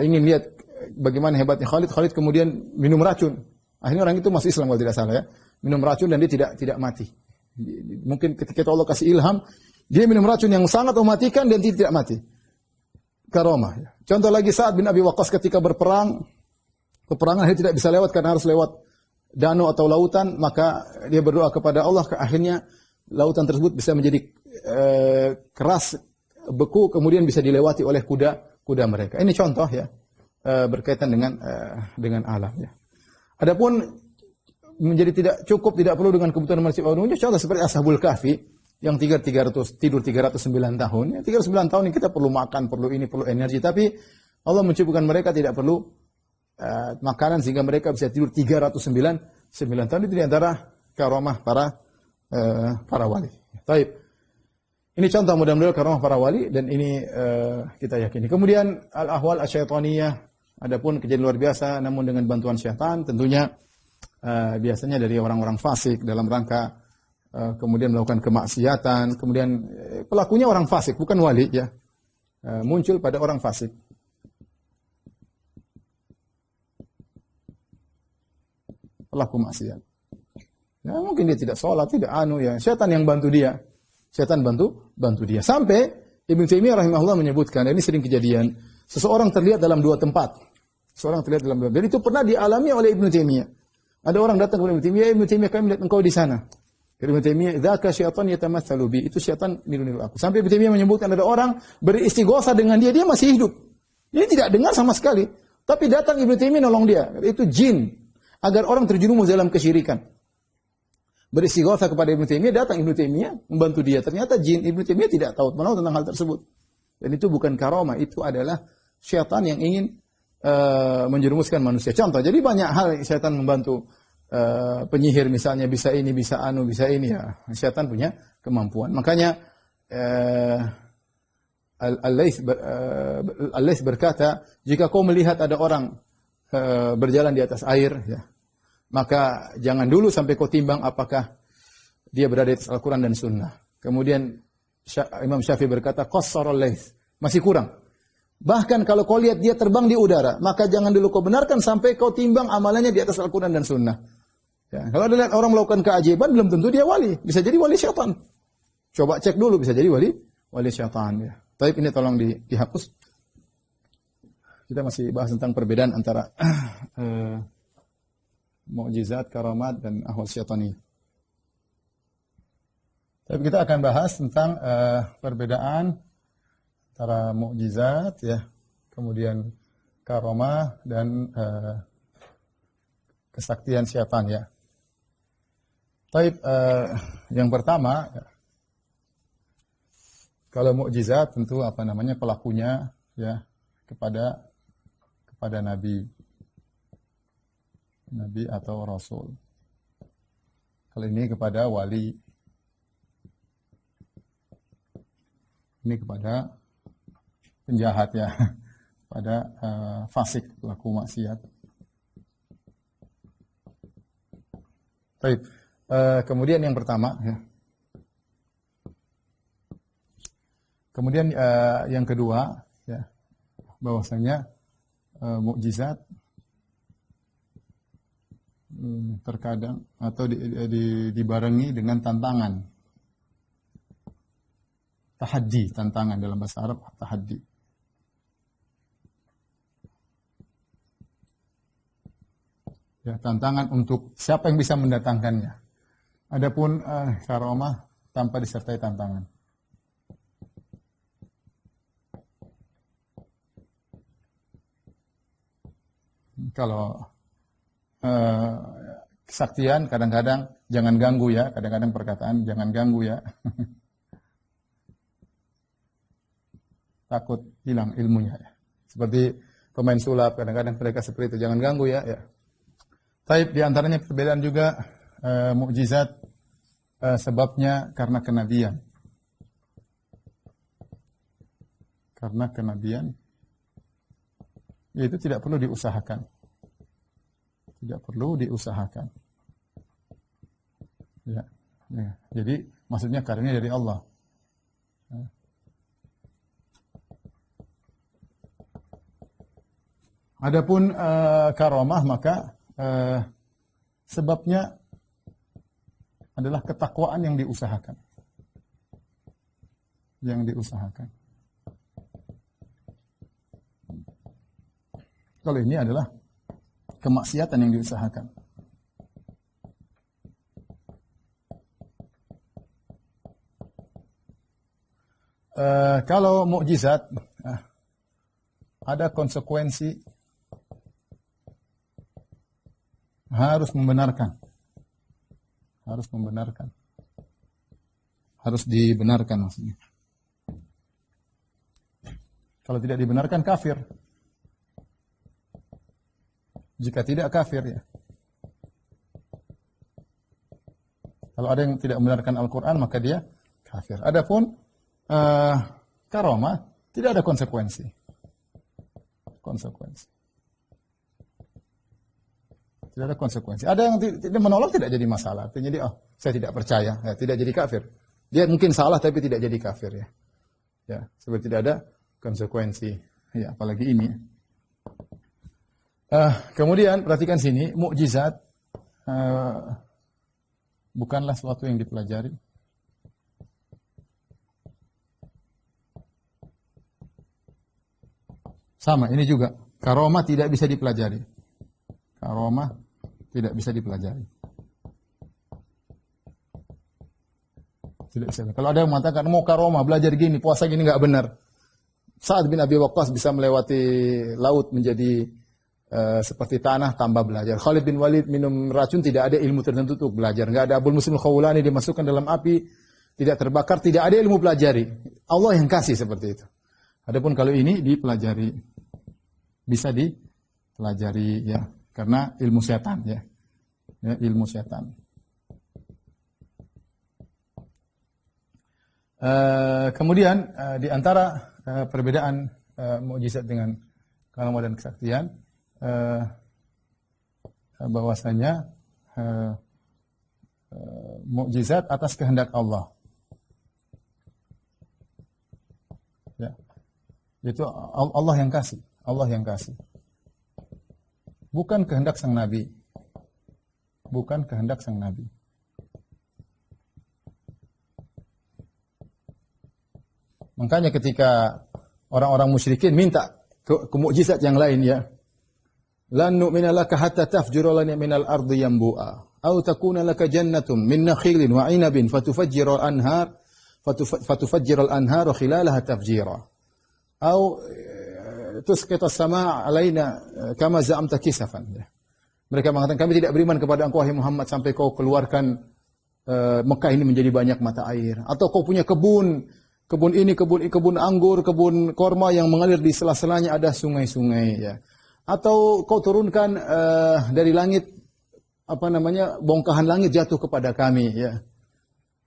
ingin lihat bagaimana hebatnya Khalid kemudian minum racun. Akhirnya orang itu masuk Islam kalau tidak salah ya. Minum racun dan dia tidak mati. Mungkin ketika Allah kasih ilham, dia minum racun yang sangat mematikan dan dia tidak mati. Karamah. Ya. Contoh lagi Sa'ad bin Abi Waqqas ketika peperangan dia tidak bisa lewat karena harus lewat danau atau lautan, maka dia berdoa kepada Allah, akhirnya lautan tersebut bisa menjadi keras, beku, kemudian bisa dilewati oleh kuda mereka. Ini contoh ya berkaitan dengan alam ya. Adapun menjadi tidak cukup, tidak perlu dengan kebutuhan manusia. Contoh seperti Ashabul Kahfi yang tidur 309 tahun. Ya, 309 tahun ini kita perlu makan, perlu ini, perlu energi. Tapi Allah mencukupkan mereka tidak perlu makanan sehingga mereka bisa tidur 309 tahun. Itu di antara karamah para wali. Taib. Ini contoh mudah-mudahan karamah para wali dan ini kita yakini. Kemudian al-ahwal asyaitaniyah, adapun kejadian luar biasa namun dengan bantuan syaitan, tentunya biasanya dari orang-orang fasik dalam rangka kemudian melakukan kemaksiatan, kemudian pelakunya orang fasik, bukan wali ya. Muncul pada orang fasik. Pelaku maksiat. Ya, mungkin dia tidak sholat, tidak ya. Syaitan yang bantu dia. Syaitan bantu dia. Sampai Ibnu Taimiyah rahimahullah menyebutkan, dan ini sering kejadian, seseorang terlihat dalam dua tempat. Dan itu pernah dialami oleh Ibnu Taimiyah. Ada orang datang kepada Ibnu Taimiyah, kami melihat engkau di sana. Ibnu Taimiyah, dzaka syaitan yatamatsalu bi, itu syaitan niru-niru aku. Sampai Ibnu Taimiyah menyebutkan ada orang beristighosa dengan dia masih hidup. Dia tidak dengar sama sekali. Tapi datang Ibnu Taimiyah nolong dia. Itu jin. Agar orang terjerumus dalam kesyirikan. Beristighosa kepada Ibnu Taimiyah, datang Ibnu Taimiyah membantu dia. Ternyata jin. Ibnu Taimiyah tidak tahu tentang hal tersebut. Dan itu bukan karamah, itu adalah syaitan yang ingin menjerumuskan manusia. Contoh, jadi banyak hal syaitan membantu. Penyihir misalnya bisa ini, bisa bisa ini ya. Syaitan punya kemampuan. Makanya Al-Laits berkata, jika kau melihat ada orang berjalan di atas air ya, maka jangan dulu sampai kau timbang apakah dia berada di atas Al-Quran dan Sunnah. Kemudian Imam Syafi'i berkata, qassara Al-Laits, masih kurang. Bahkan kalau kau lihat dia terbang di udara, maka jangan dulu kau benarkan sampai kau timbang amalannya di atas Al-Quran dan Sunnah. Ya, kalau ada lihat orang melakukan keajaiban, belum tentu dia wali. Bisa jadi wali syaitan. Coba cek dulu, bisa jadi wali syaitan. Ya. Tapi ini tolong dihapus. Kita masih bahas tentang perbedaan antara mukjizat, karamat, dan ahwal syaitani. Tapi kita akan bahas tentang perbedaan antara mukjizat, ya, kemudian karamah dan kesaktian syaitan, ya. Tapi yang pertama, ya, kalau mukjizat tentu pelakunya, ya, kepada nabi atau rasul. Kali ini kepada wali. Ini kepada penjahat, ya, pada fasik, pelaku maksiat. Baik. Kemudian yang pertama, ya. Kemudian yang kedua, ya, bahwasanya mukjizat terkadang atau dibarengi dengan tantangan. Tahaddi, tantangan dalam bahasa Arab, tahaddi. Ya, tantangan untuk siapa yang bisa mendatangkannya. Adapun karamah tanpa disertai tantangan. Kalau kesaktian kadang-kadang jangan ganggu, ya, kadang-kadang perkataan jangan ganggu, ya. Takut hilang ilmunya, ya. Seperti pemain sulap, kadang-kadang mereka seperti itu, jangan ganggu, ya, ya. Tapi di antaranya perbedaan juga mukjizat sebabnya karena kenabian. Karena kenabian, itu tidak perlu diusahakan. Tidak perlu diusahakan. Ya, ya. Jadi maksudnya karunia dari Allah. Ya. Adapun karamah, maka sebabnya adalah ketakwaan yang diusahakan. Yang diusahakan. Kalau ini adalah kemaksiatan yang diusahakan. Kalau mukjizat ada konsekuensi, harus membenarkan. Harus membenarkan. Harus dibenarkan maksudnya. Kalau tidak dibenarkan kafir. Jika tidak kafir, ya. Kalau ada yang tidak membenarkan Al-Quran, maka dia kafir. Adapun karamah tidak ada konsekuensi. Tidak ada konsekuensi. Ada yang tidak menolak, tidak jadi masalah. Artinya dia, saya tidak percaya, ya, tidak jadi kafir. Dia mungkin salah tapi tidak jadi kafir, ya. Ya, seperti tidak ada konsekuensi. Ya, apalagi ini. Kemudian perhatikan sini, mukjizat bukanlah sesuatu yang dipelajari. Sama, ini juga karamah tidak bisa dipelajari. Karamah tidak bisa dipelajari. Tidak bisa. Kalau ada yang mengatakan mau karamah belajar gini, puasa gini, nggak benar. Sa'ad bin Abi Waqqas bisa melewati laut menjadi seperti tanah tanpa belajar. Khalid bin Walid minum racun, tidak ada ilmu tertentu untuk belajar. Enggak ada Abul Muslim Khawlani dimasukkan dalam api, tidak terbakar, tidak ada ilmu pelajari. Allah yang kasih seperti itu. Adapun kalau ini dipelajari, bisa dipelajari, ya, karena ilmu setan, ya. Ya, ilmu setan. Kemudian di antara perbedaan mukjizat dengan karamah dan kesaktian, bahwasanya mukjizat atas kehendak Allah. Ya. Itu Allah yang kasih, Allah yang kasih. Bukan kehendak sang nabi. Bukan kehendak sang nabi. Makanya ketika orang-orang musyrikin minta ke mukjizat yang lain ya. Lan nu'mina laka hatta tafjura lana minal ardi yanbu'a aw takuna laka jannatun min nakhilin wa 'inabin fatufajjira al-anhar khilalaha tafjira aw tusqita as-samaa 'alaina kama za'amta kisafan. Mereka mengatakan kami tidak beriman kepada engkau wahai Muhammad sampai kau keluarkan Mekah ini menjadi banyak mata air, atau kau punya kebun ini, kebun anggur, kebun korma yang mengalir di sela-selanya ada sungai-sungai ya. Atau kau turunkan dari langit bongkahan langit jatuh kepada kami ya.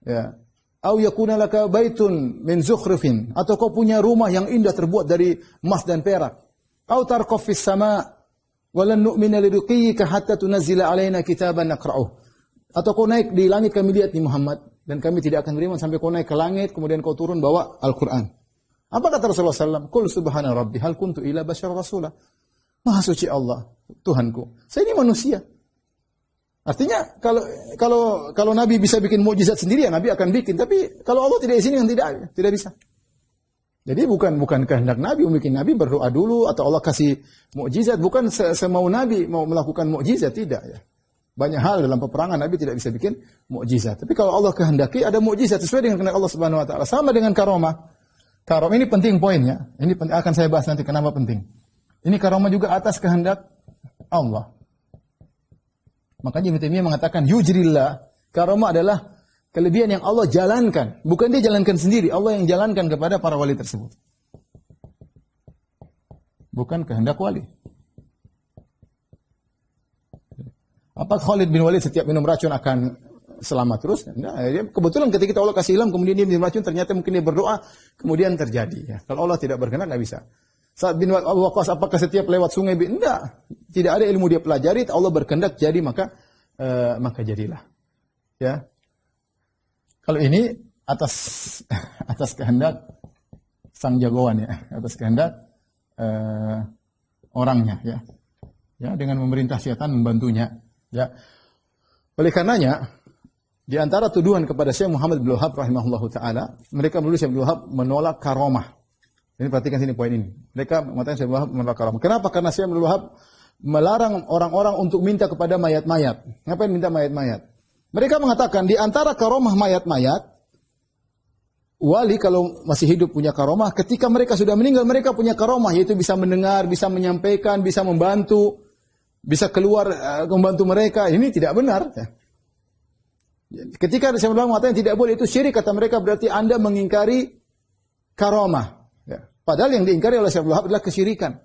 Ya. Au yakuna laka baitun min zukhrufin, atau kau punya rumah yang indah terbuat dari emas dan perak. Au tarqaf fis sama' wa lan nu'mina liruqiyika hatta tunazzila alaina kitaban naqra'uh. Atau kau naik di langit kami lihat nih Muhammad, dan kami tidak akan beriman sampai kau naik ke langit kemudian kau turun bawa Al-Qur'an. Apa kata Rasulullah SAW? Qul subhana rabbi hal kuntu ila bashar rasulah. Maha suci Allah, Tuhanku. Saya ini manusia. Artinya kalau Nabi bisa bikin mukjizat sendiri ya Nabi akan bikin. Tapi kalau Allah tidak izinkan tidak bisa. Jadi bukan kehendak Nabi bikin. Nabi berdoa dulu atau Allah kasih mukjizat. Bukan semau Nabi mau melakukan mukjizat, tidak ya. Banyak hal dalam peperangan Nabi tidak bisa bikin mukjizat. Tapi kalau Allah kehendaki ada mukjizat sesuai dengan kehendak Allah Subhanahu wa taala. Sama dengan karomah. Karomah ini penting poinnya. Ini akan saya bahas nanti kenapa penting. Ini karomah juga atas kehendak Allah. Makanya Ibnu Taimiyah mengatakan yujrillah. Karomah adalah kelebihan yang Allah jalankan. Bukan dia jalankan sendiri. Allah yang jalankan kepada para wali tersebut. Bukan kehendak wali. Apa Khalid bin Walid setiap minum racun akan selamat terus? Nah, kebetulan ketika Allah kasih ilham, kemudian dia minum racun, ternyata mungkin dia berdoa, kemudian terjadi. Ya. Kalau Allah tidak berkenan, tidak bisa. Sa'ad bin Abu Waqqas apakah setiap lewat sungai? Tidak. Tidak ada ilmu dia pelajari, Allah berkehendak jadi maka jadilah. Ya. Kalau ini atas kehendak sang jagoan ya, atas kehendak orangnya ya. Ya, dengan memerintah syaitan membantunya ya. Oleh karenanya di antara tuduhan kepada Syekh Muhammad bin Wahab rahimahullahu taala, mereka menulis Syekh bin Wahab menolak karomah. Ini perhatikan sini poin ini. Mereka mengatakan Syekh bin Wahab menolak karomah. Kenapa? Karena Syekh bin Wahab melarang orang-orang untuk minta kepada mayat-mayat. Ngapain minta mayat-mayat? Mereka mengatakan di antara karomah mayat-mayat, wali kalau masih hidup punya karomah, ketika mereka sudah meninggal mereka punya karomah, yaitu bisa mendengar, bisa menyampaikan, bisa membantu, bisa keluar membantu mereka. Ini tidak benar. Ketika Syekh bin Wahab mengatakan tidak boleh, itu syirik kata mereka, berarti Anda mengingkari karomah. Ya. Padahal yang diingkari oleh Syekh bin Wahab adalah kesyirikan.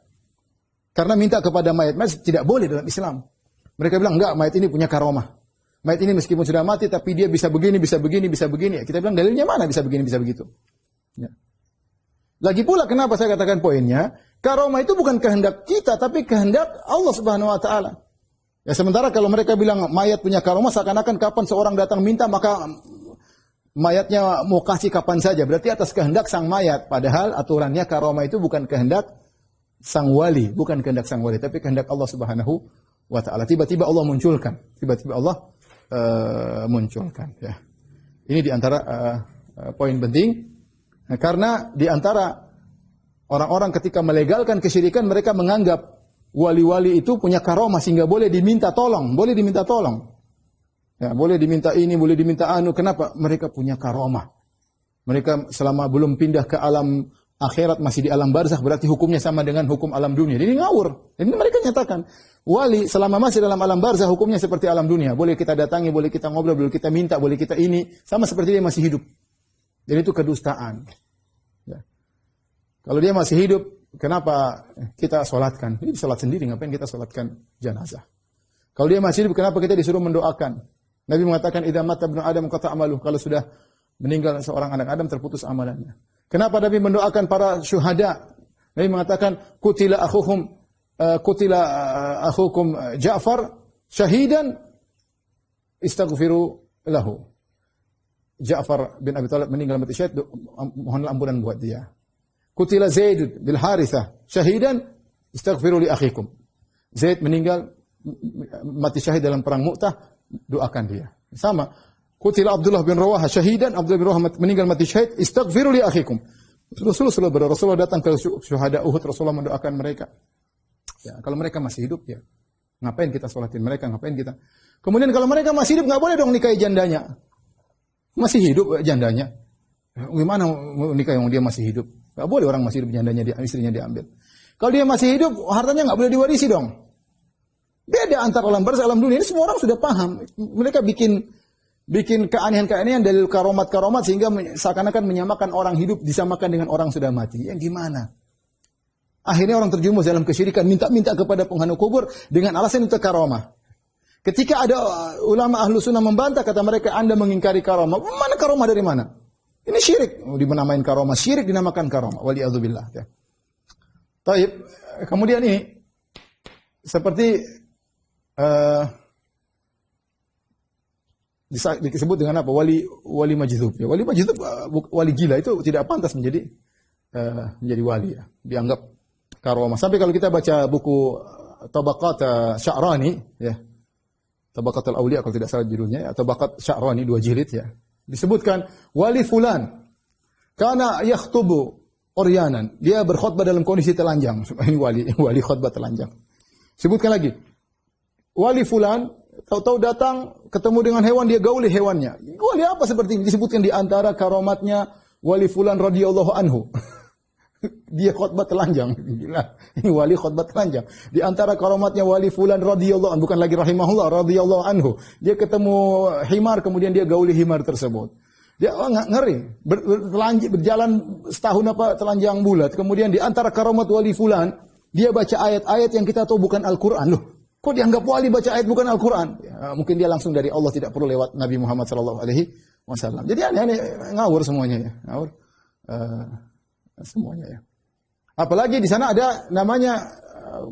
Karena minta kepada mayat-mayat tidak boleh dalam Islam. Mereka bilang enggak, mayat ini punya karomah. Mayat ini meskipun sudah mati tapi dia bisa begini, bisa begini, bisa begini. Kita bilang dalilnya mana bisa begini, bisa begitu. Ya. Lagi pula kenapa saya katakan poinnya, karomah itu bukan kehendak kita tapi kehendak Allah Subhanahu wa taala. Ya sementara kalau mereka bilang mayat punya karomah, seakan-akan kapan seorang datang minta maka mayatnya mau kasih kapan saja. Berarti atas kehendak sang mayat. Padahal aturannya karomah itu bukan kehendak sang wali, bukan kehendak sang wali, tapi kehendak Allah Subhanahu wa taala. Tiba-tiba Allah munculkan. Tiba-tiba Allah munculkan ya. Ini di antara poin penting. Nah, karena di antara orang-orang ketika melegalkan kesyirikan, mereka menganggap wali-wali itu punya karomah sehingga boleh diminta tolong, boleh diminta tolong. Ya, boleh diminta ini, boleh diminta anu. Kenapa? Mereka punya karomah. Mereka selama belum pindah ke alam akhirat masih di alam barzakh, berarti hukumnya sama dengan hukum alam dunia. Jadi ngawur. Ini mereka nyatakan, wali selama masih dalam alam barzakh hukumnya seperti alam dunia. Boleh kita datangi, boleh kita ngobrol, boleh kita minta, boleh kita ini, sama seperti dia masih hidup. Jadi itu kedustaan. Ya. Kalau dia masih hidup, kenapa kita sholatkan? Ini sholat sendiri, ngapain kita sholatkan jenazah? Kalau dia masih hidup, kenapa kita disuruh mendoakan? Nabi mengatakan, idza mata ibnu Adam qata amaluh. Kalau sudah meninggal seorang anak Adam, terputus amalannya. Kenapa Nabi mendoakan para syuhada? Nabi mengatakan, kutila akhukum Ja'far syahidan istaghfiru lahu. Ja'far bin Abi Thalib meninggal mati syahid, mohonlah ampunan buat dia. Qutila Zaid bil Harithah syahidan istaghfiru li akhikum. Zaid meninggal mati syahid dalam perang Mu'tah, doakan dia. Sama. Qutila Abdullah bin Rawaha syahidan, Abdullah bin Rawaha meninggal mati syahid, istaghfiru li akhikum. Rasulullah datang ke syuhada Uhud, Rasulullah mendoakan mereka. Ya, kalau mereka masih hidup ya, ngapain kita sholatin mereka, ngapain kita. Kemudian kalau mereka masih hidup nggak boleh dong nikahi jandanya. Masih hidup jandanya. Gimana nikah yang dia masih hidup? Nggak boleh orang masih hidup jandanya istrinya diambil. Kalau dia masih hidup, hartanya nggak boleh diwarisi dong. Beda antara alam barzakh alam dunia. Ini semua orang sudah paham. Mereka bikin keanehan-keanehan dari karomat-karomat sehingga seakan-akan menyamakan orang hidup disamakan dengan orang sudah mati. Yang gimana? Akhirnya orang terjumus dalam kesyirikan, minta-minta kepada penghuni kubur dengan alasan itu karomah. Ketika ada ulama ahlu sunnah membantah, kata mereka, Anda mengingkari karomah. Mana karomah dari mana? Ini syirik. Dinamakan karomah. Syirik dinamakan karomah. Waliyadzubillah. Ya. Taib. Kemudian ini seperti disebut dengan apa? Wali majdzub. Ya, wali majdzub, wali gila itu tidak pantas menjadi wali. Ya. Dianggap karomah. Sampai kalau kita baca buku Tabaqat Sya'rani, ya, Tabaqat al-Awliya kalau tidak salah judulnya, ya, Tabaqat Sya'rani 2 jilid ya. Disebutkan wali fulan kana yakhtubu Oryanan, dia berkhutbah dalam kondisi telanjang. Ini wali khutbah telanjang. Sebutkan lagi. Wali fulan, tahu-tahu datang ketemu dengan hewan, dia gauli hewannya. Wali apa seperti ini? Disebutkan di antara karomatnya wali fulan radhiyallahu anhu. Dia khutbah telanjang. Gila. Ini wali khutbah telanjang. Di antara karomatnya wali fulan radhiyallahu anhu, bukan lagi rahimahullah, radhiyallahu anhu. Dia ketemu himar, kemudian dia gauli himar tersebut. Dia ngeri, berjalan setahun telanjang bulat. Kemudian di antara karomat wali fulan, dia baca ayat-ayat yang kita tahu bukan Al-Quran. Loh, kok dianggap wali baca ayat bukan Al-Quran? Ya, mungkin dia langsung dari Allah, tidak perlu lewat Nabi Muhammad SAW. Jadi aneh-aneh, ngawur semuanya ya. Ngawur semuanya ya. Apalagi di sana ada namanya,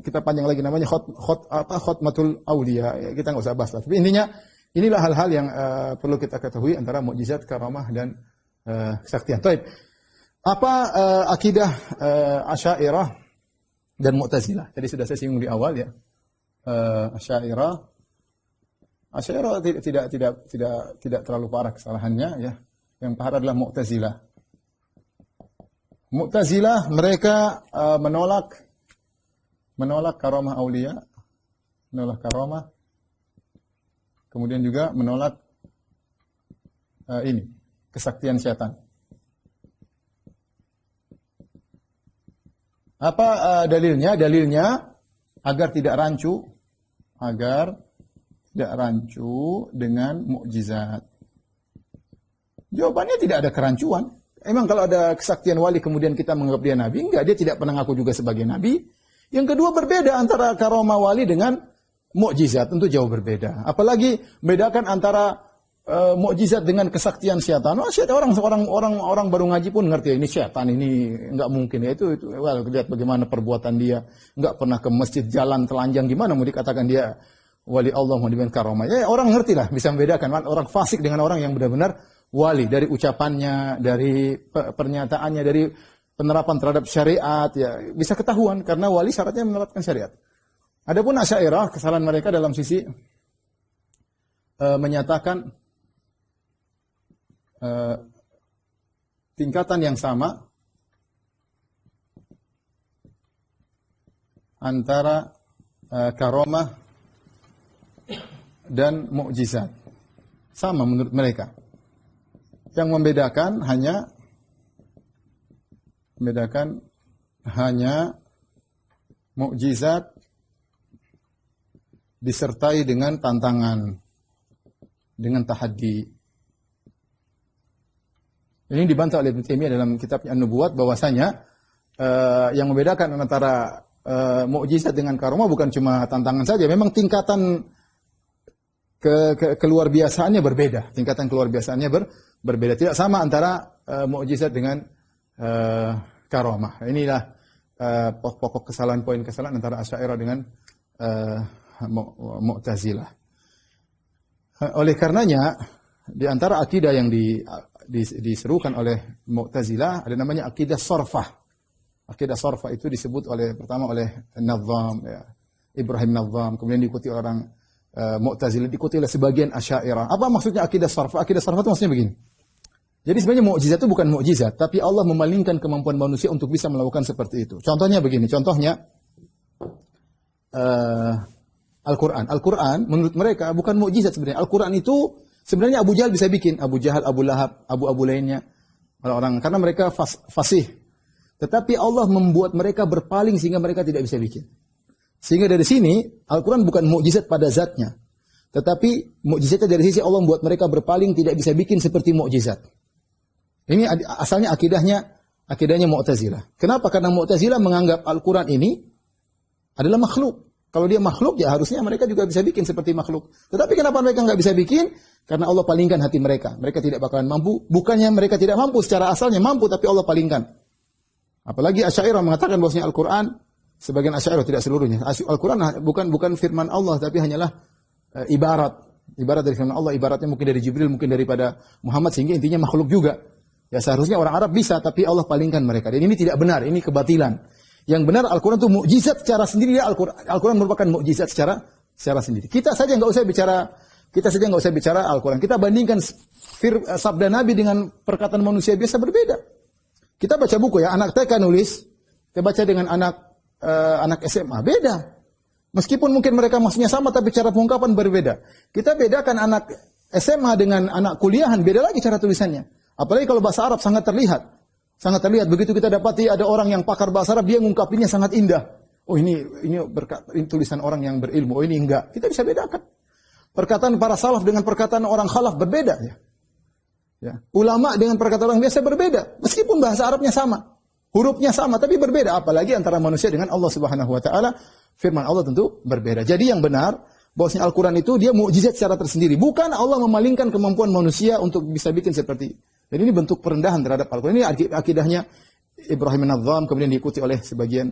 kita panjang lagi namanya khutmatul awliya. Ya, kita nggak usah bahas lah. Tapi intinya, inilah hal-hal yang perlu kita ketahui antara mukjizat, karamah dan kesaktian. Baik. Apa akidah Asy'ariyah dan Mu'tazilah? Jadi sudah saya singgung di awal ya. Asy'ariyah tidak terlalu parah kesalahannya ya. Yang parah adalah Mu'tazilah. Mu'tazilah mereka menolak karamah aulia, menolak karamah. Kemudian juga menolak kesaktian setan. Apa dalilnya? Dalilnya agar tidak rancu dengan mukjizat. Jawabannya tidak ada kerancuan. Emang kalau ada kesaktian wali kemudian kita menganggap dia nabi? Enggak, dia tidak pernah ngaku juga sebagai nabi. Yang kedua, berbeda antara karamah wali dengan mukjizat, tentu jauh berbeda. Apalagi membedakan antara mukjizat dengan kesaktian setan. Orang baru ngaji pun ngerti ini setan, ini enggak mungkin ya. Itu lihat bagaimana perbuatan dia, enggak pernah ke masjid, jalan telanjang, gimana mau dikatakan dia wali Allah, mau dibilang karamah. Ya orang ngerti lah, bisa membedakan orang fasik dengan orang yang benar-benar wali, dari ucapannya, dari pernyataannya, dari penerapan terhadap syariat ya, bisa ketahuan karena wali syaratnya menerapkan syariat. Adapun Asy'ariyah, kesalahan mereka dalam sisi menyatakan tingkatan yang sama antara karamah dan mukjizat. Sama menurut mereka. Yang membedakan hanya mukjizat disertai dengan tantangan, dengan tahaddi. Ini dibantah oleh Ibnu Taimiyah dalam kitabnya An-Nubuwat bahwasanya yang membedakan antara mukjizat dengan karamah bukan cuma tantangan saja, memang tingkatan keluar biasaannya berbeda. Tingkatan keluar biasaannya berbeda. Tidak sama antara mukjizat dengan karamah. Inilah pokok kesalahan, poin kesalahan antara Asy'ariyah dengan Mu'tazilah. Oleh karenanya, di antara akidah yang diserukan oleh Mu'tazilah ada namanya akidah sorfah. Akidah Sarfa itu disebut pertama oleh Nazzam, ya, Ibrahim Nazzam, kemudian diikuti orang Mu'tazilah, diikuti oleh sebagian Asy'ariyah. Apa maksudnya akidah Sarfa? Akidah Sarfa itu maksudnya begini. Jadi sebenarnya mukjizat itu bukan mukjizat, tapi Allah memalingkan kemampuan manusia untuk bisa melakukan seperti itu. Contohnya begini, Al-Quran. Al-Quran menurut mereka bukan mukjizat sebenarnya. Al-Quran itu sebenarnya Abu Jahal bisa bikin. Abu Jahal, Abu Lahab, Abu lainnya. Orang-orang karena mereka fasih. Tetapi Allah membuat mereka berpaling sehingga mereka tidak bisa bikin. Sehingga dari sini Al-Quran bukan mukjizat pada zatnya. Tetapi mukjizatnya dari sisi Allah membuat mereka berpaling tidak bisa bikin seperti mukjizat. Ini asalnya akidahnya Mu'tazilah. Kenapa? Karena Mu'tazilah menganggap Al-Quran ini adalah makhluk. Kalau dia makhluk, ya harusnya mereka juga bisa bikin seperti makhluk. Tetapi kenapa mereka nggak bisa bikin? Karena Allah palingkan hati mereka. Mereka tidak bakalan mampu. Bukannya mereka tidak mampu, secara asalnya mampu, tapi Allah palingkan. Apalagi Asy'ariyah mengatakan bahwasanya Al-Quran, sebagian Asy'ariyah, tidak seluruhnya. Al-Quran bukan firman Allah, tapi hanyalah ibarat dari firman Allah. Ibaratnya mungkin dari Jibril, mungkin daripada Muhammad, sehingga intinya makhluk juga. Ya seharusnya orang Arab bisa, tapi Allah palingkan mereka. Dan ini tidak benar, ini kebatilan. Yang benar Al-Quran itu mukjizat secara sendiri. Al-Quran merupakan mukjizat secara sendiri. Kita saja nggak usah bicara Al-Quran. Kita bandingkan sabda Nabi dengan perkataan manusia biasa, berbeda. Kita baca buku ya, anak TK nulis, kita baca dengan anak SMA, beda. Meskipun mungkin mereka maksudnya sama, tapi cara pengungkapan berbeda. Kita bedakan anak SMA dengan anak kuliahan, beda lagi cara tulisannya. Apalagi kalau bahasa Arab sangat terlihat. Begitu kita dapati ada orang yang pakar bahasa Arab, dia ngungkapinnya sangat indah. Oh ini tulisan orang yang berilmu. Oh ini enggak. Kita bisa bedakan. Perkataan para salaf dengan perkataan orang khalaf berbeda. Ya. Ulama dengan perkataan orang biasa berbeda. Meskipun bahasa Arabnya sama. Hurufnya sama, tapi berbeda. Apalagi antara manusia dengan Allah Subhanahu Wa Taala. Firman Allah tentu berbeda. Jadi yang benar, bahwasanya Al-Quran itu dia mukjizat secara tersendiri. Bukan Allah memalingkan kemampuan manusia untuk bisa bikin seperti. Dan ini bentuk perendahan terhadap Al-Quran. Ini akidahnya Ibrahim Nazzam, kemudian diikuti oleh sebagian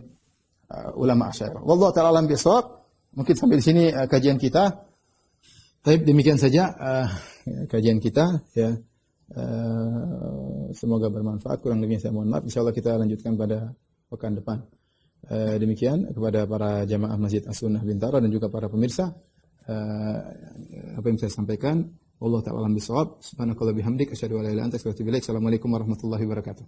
ulama Asy'ariyah. Wallahu ta'ala alam bisawab. Mungkin sampai di sini kajian kita. Baik, demikian saja kajian kita. Ya. Semoga bermanfaat. Kurang lebihnya saya mohon maaf. Insyaallah kita lanjutkan pada pekan depan. Demikian kepada para jamaah Masjid As-Sunnah Bintaro dan juga para pemirsa. Apa yang saya sampaikan, Allah ta'ala alam bisawab. Subhanakallah bihamdik, asyhadu an la ilaha illa anta, astaghfiruka wa atubu ilaik. Assalamualaikum warahmatullahi wabarakatuh.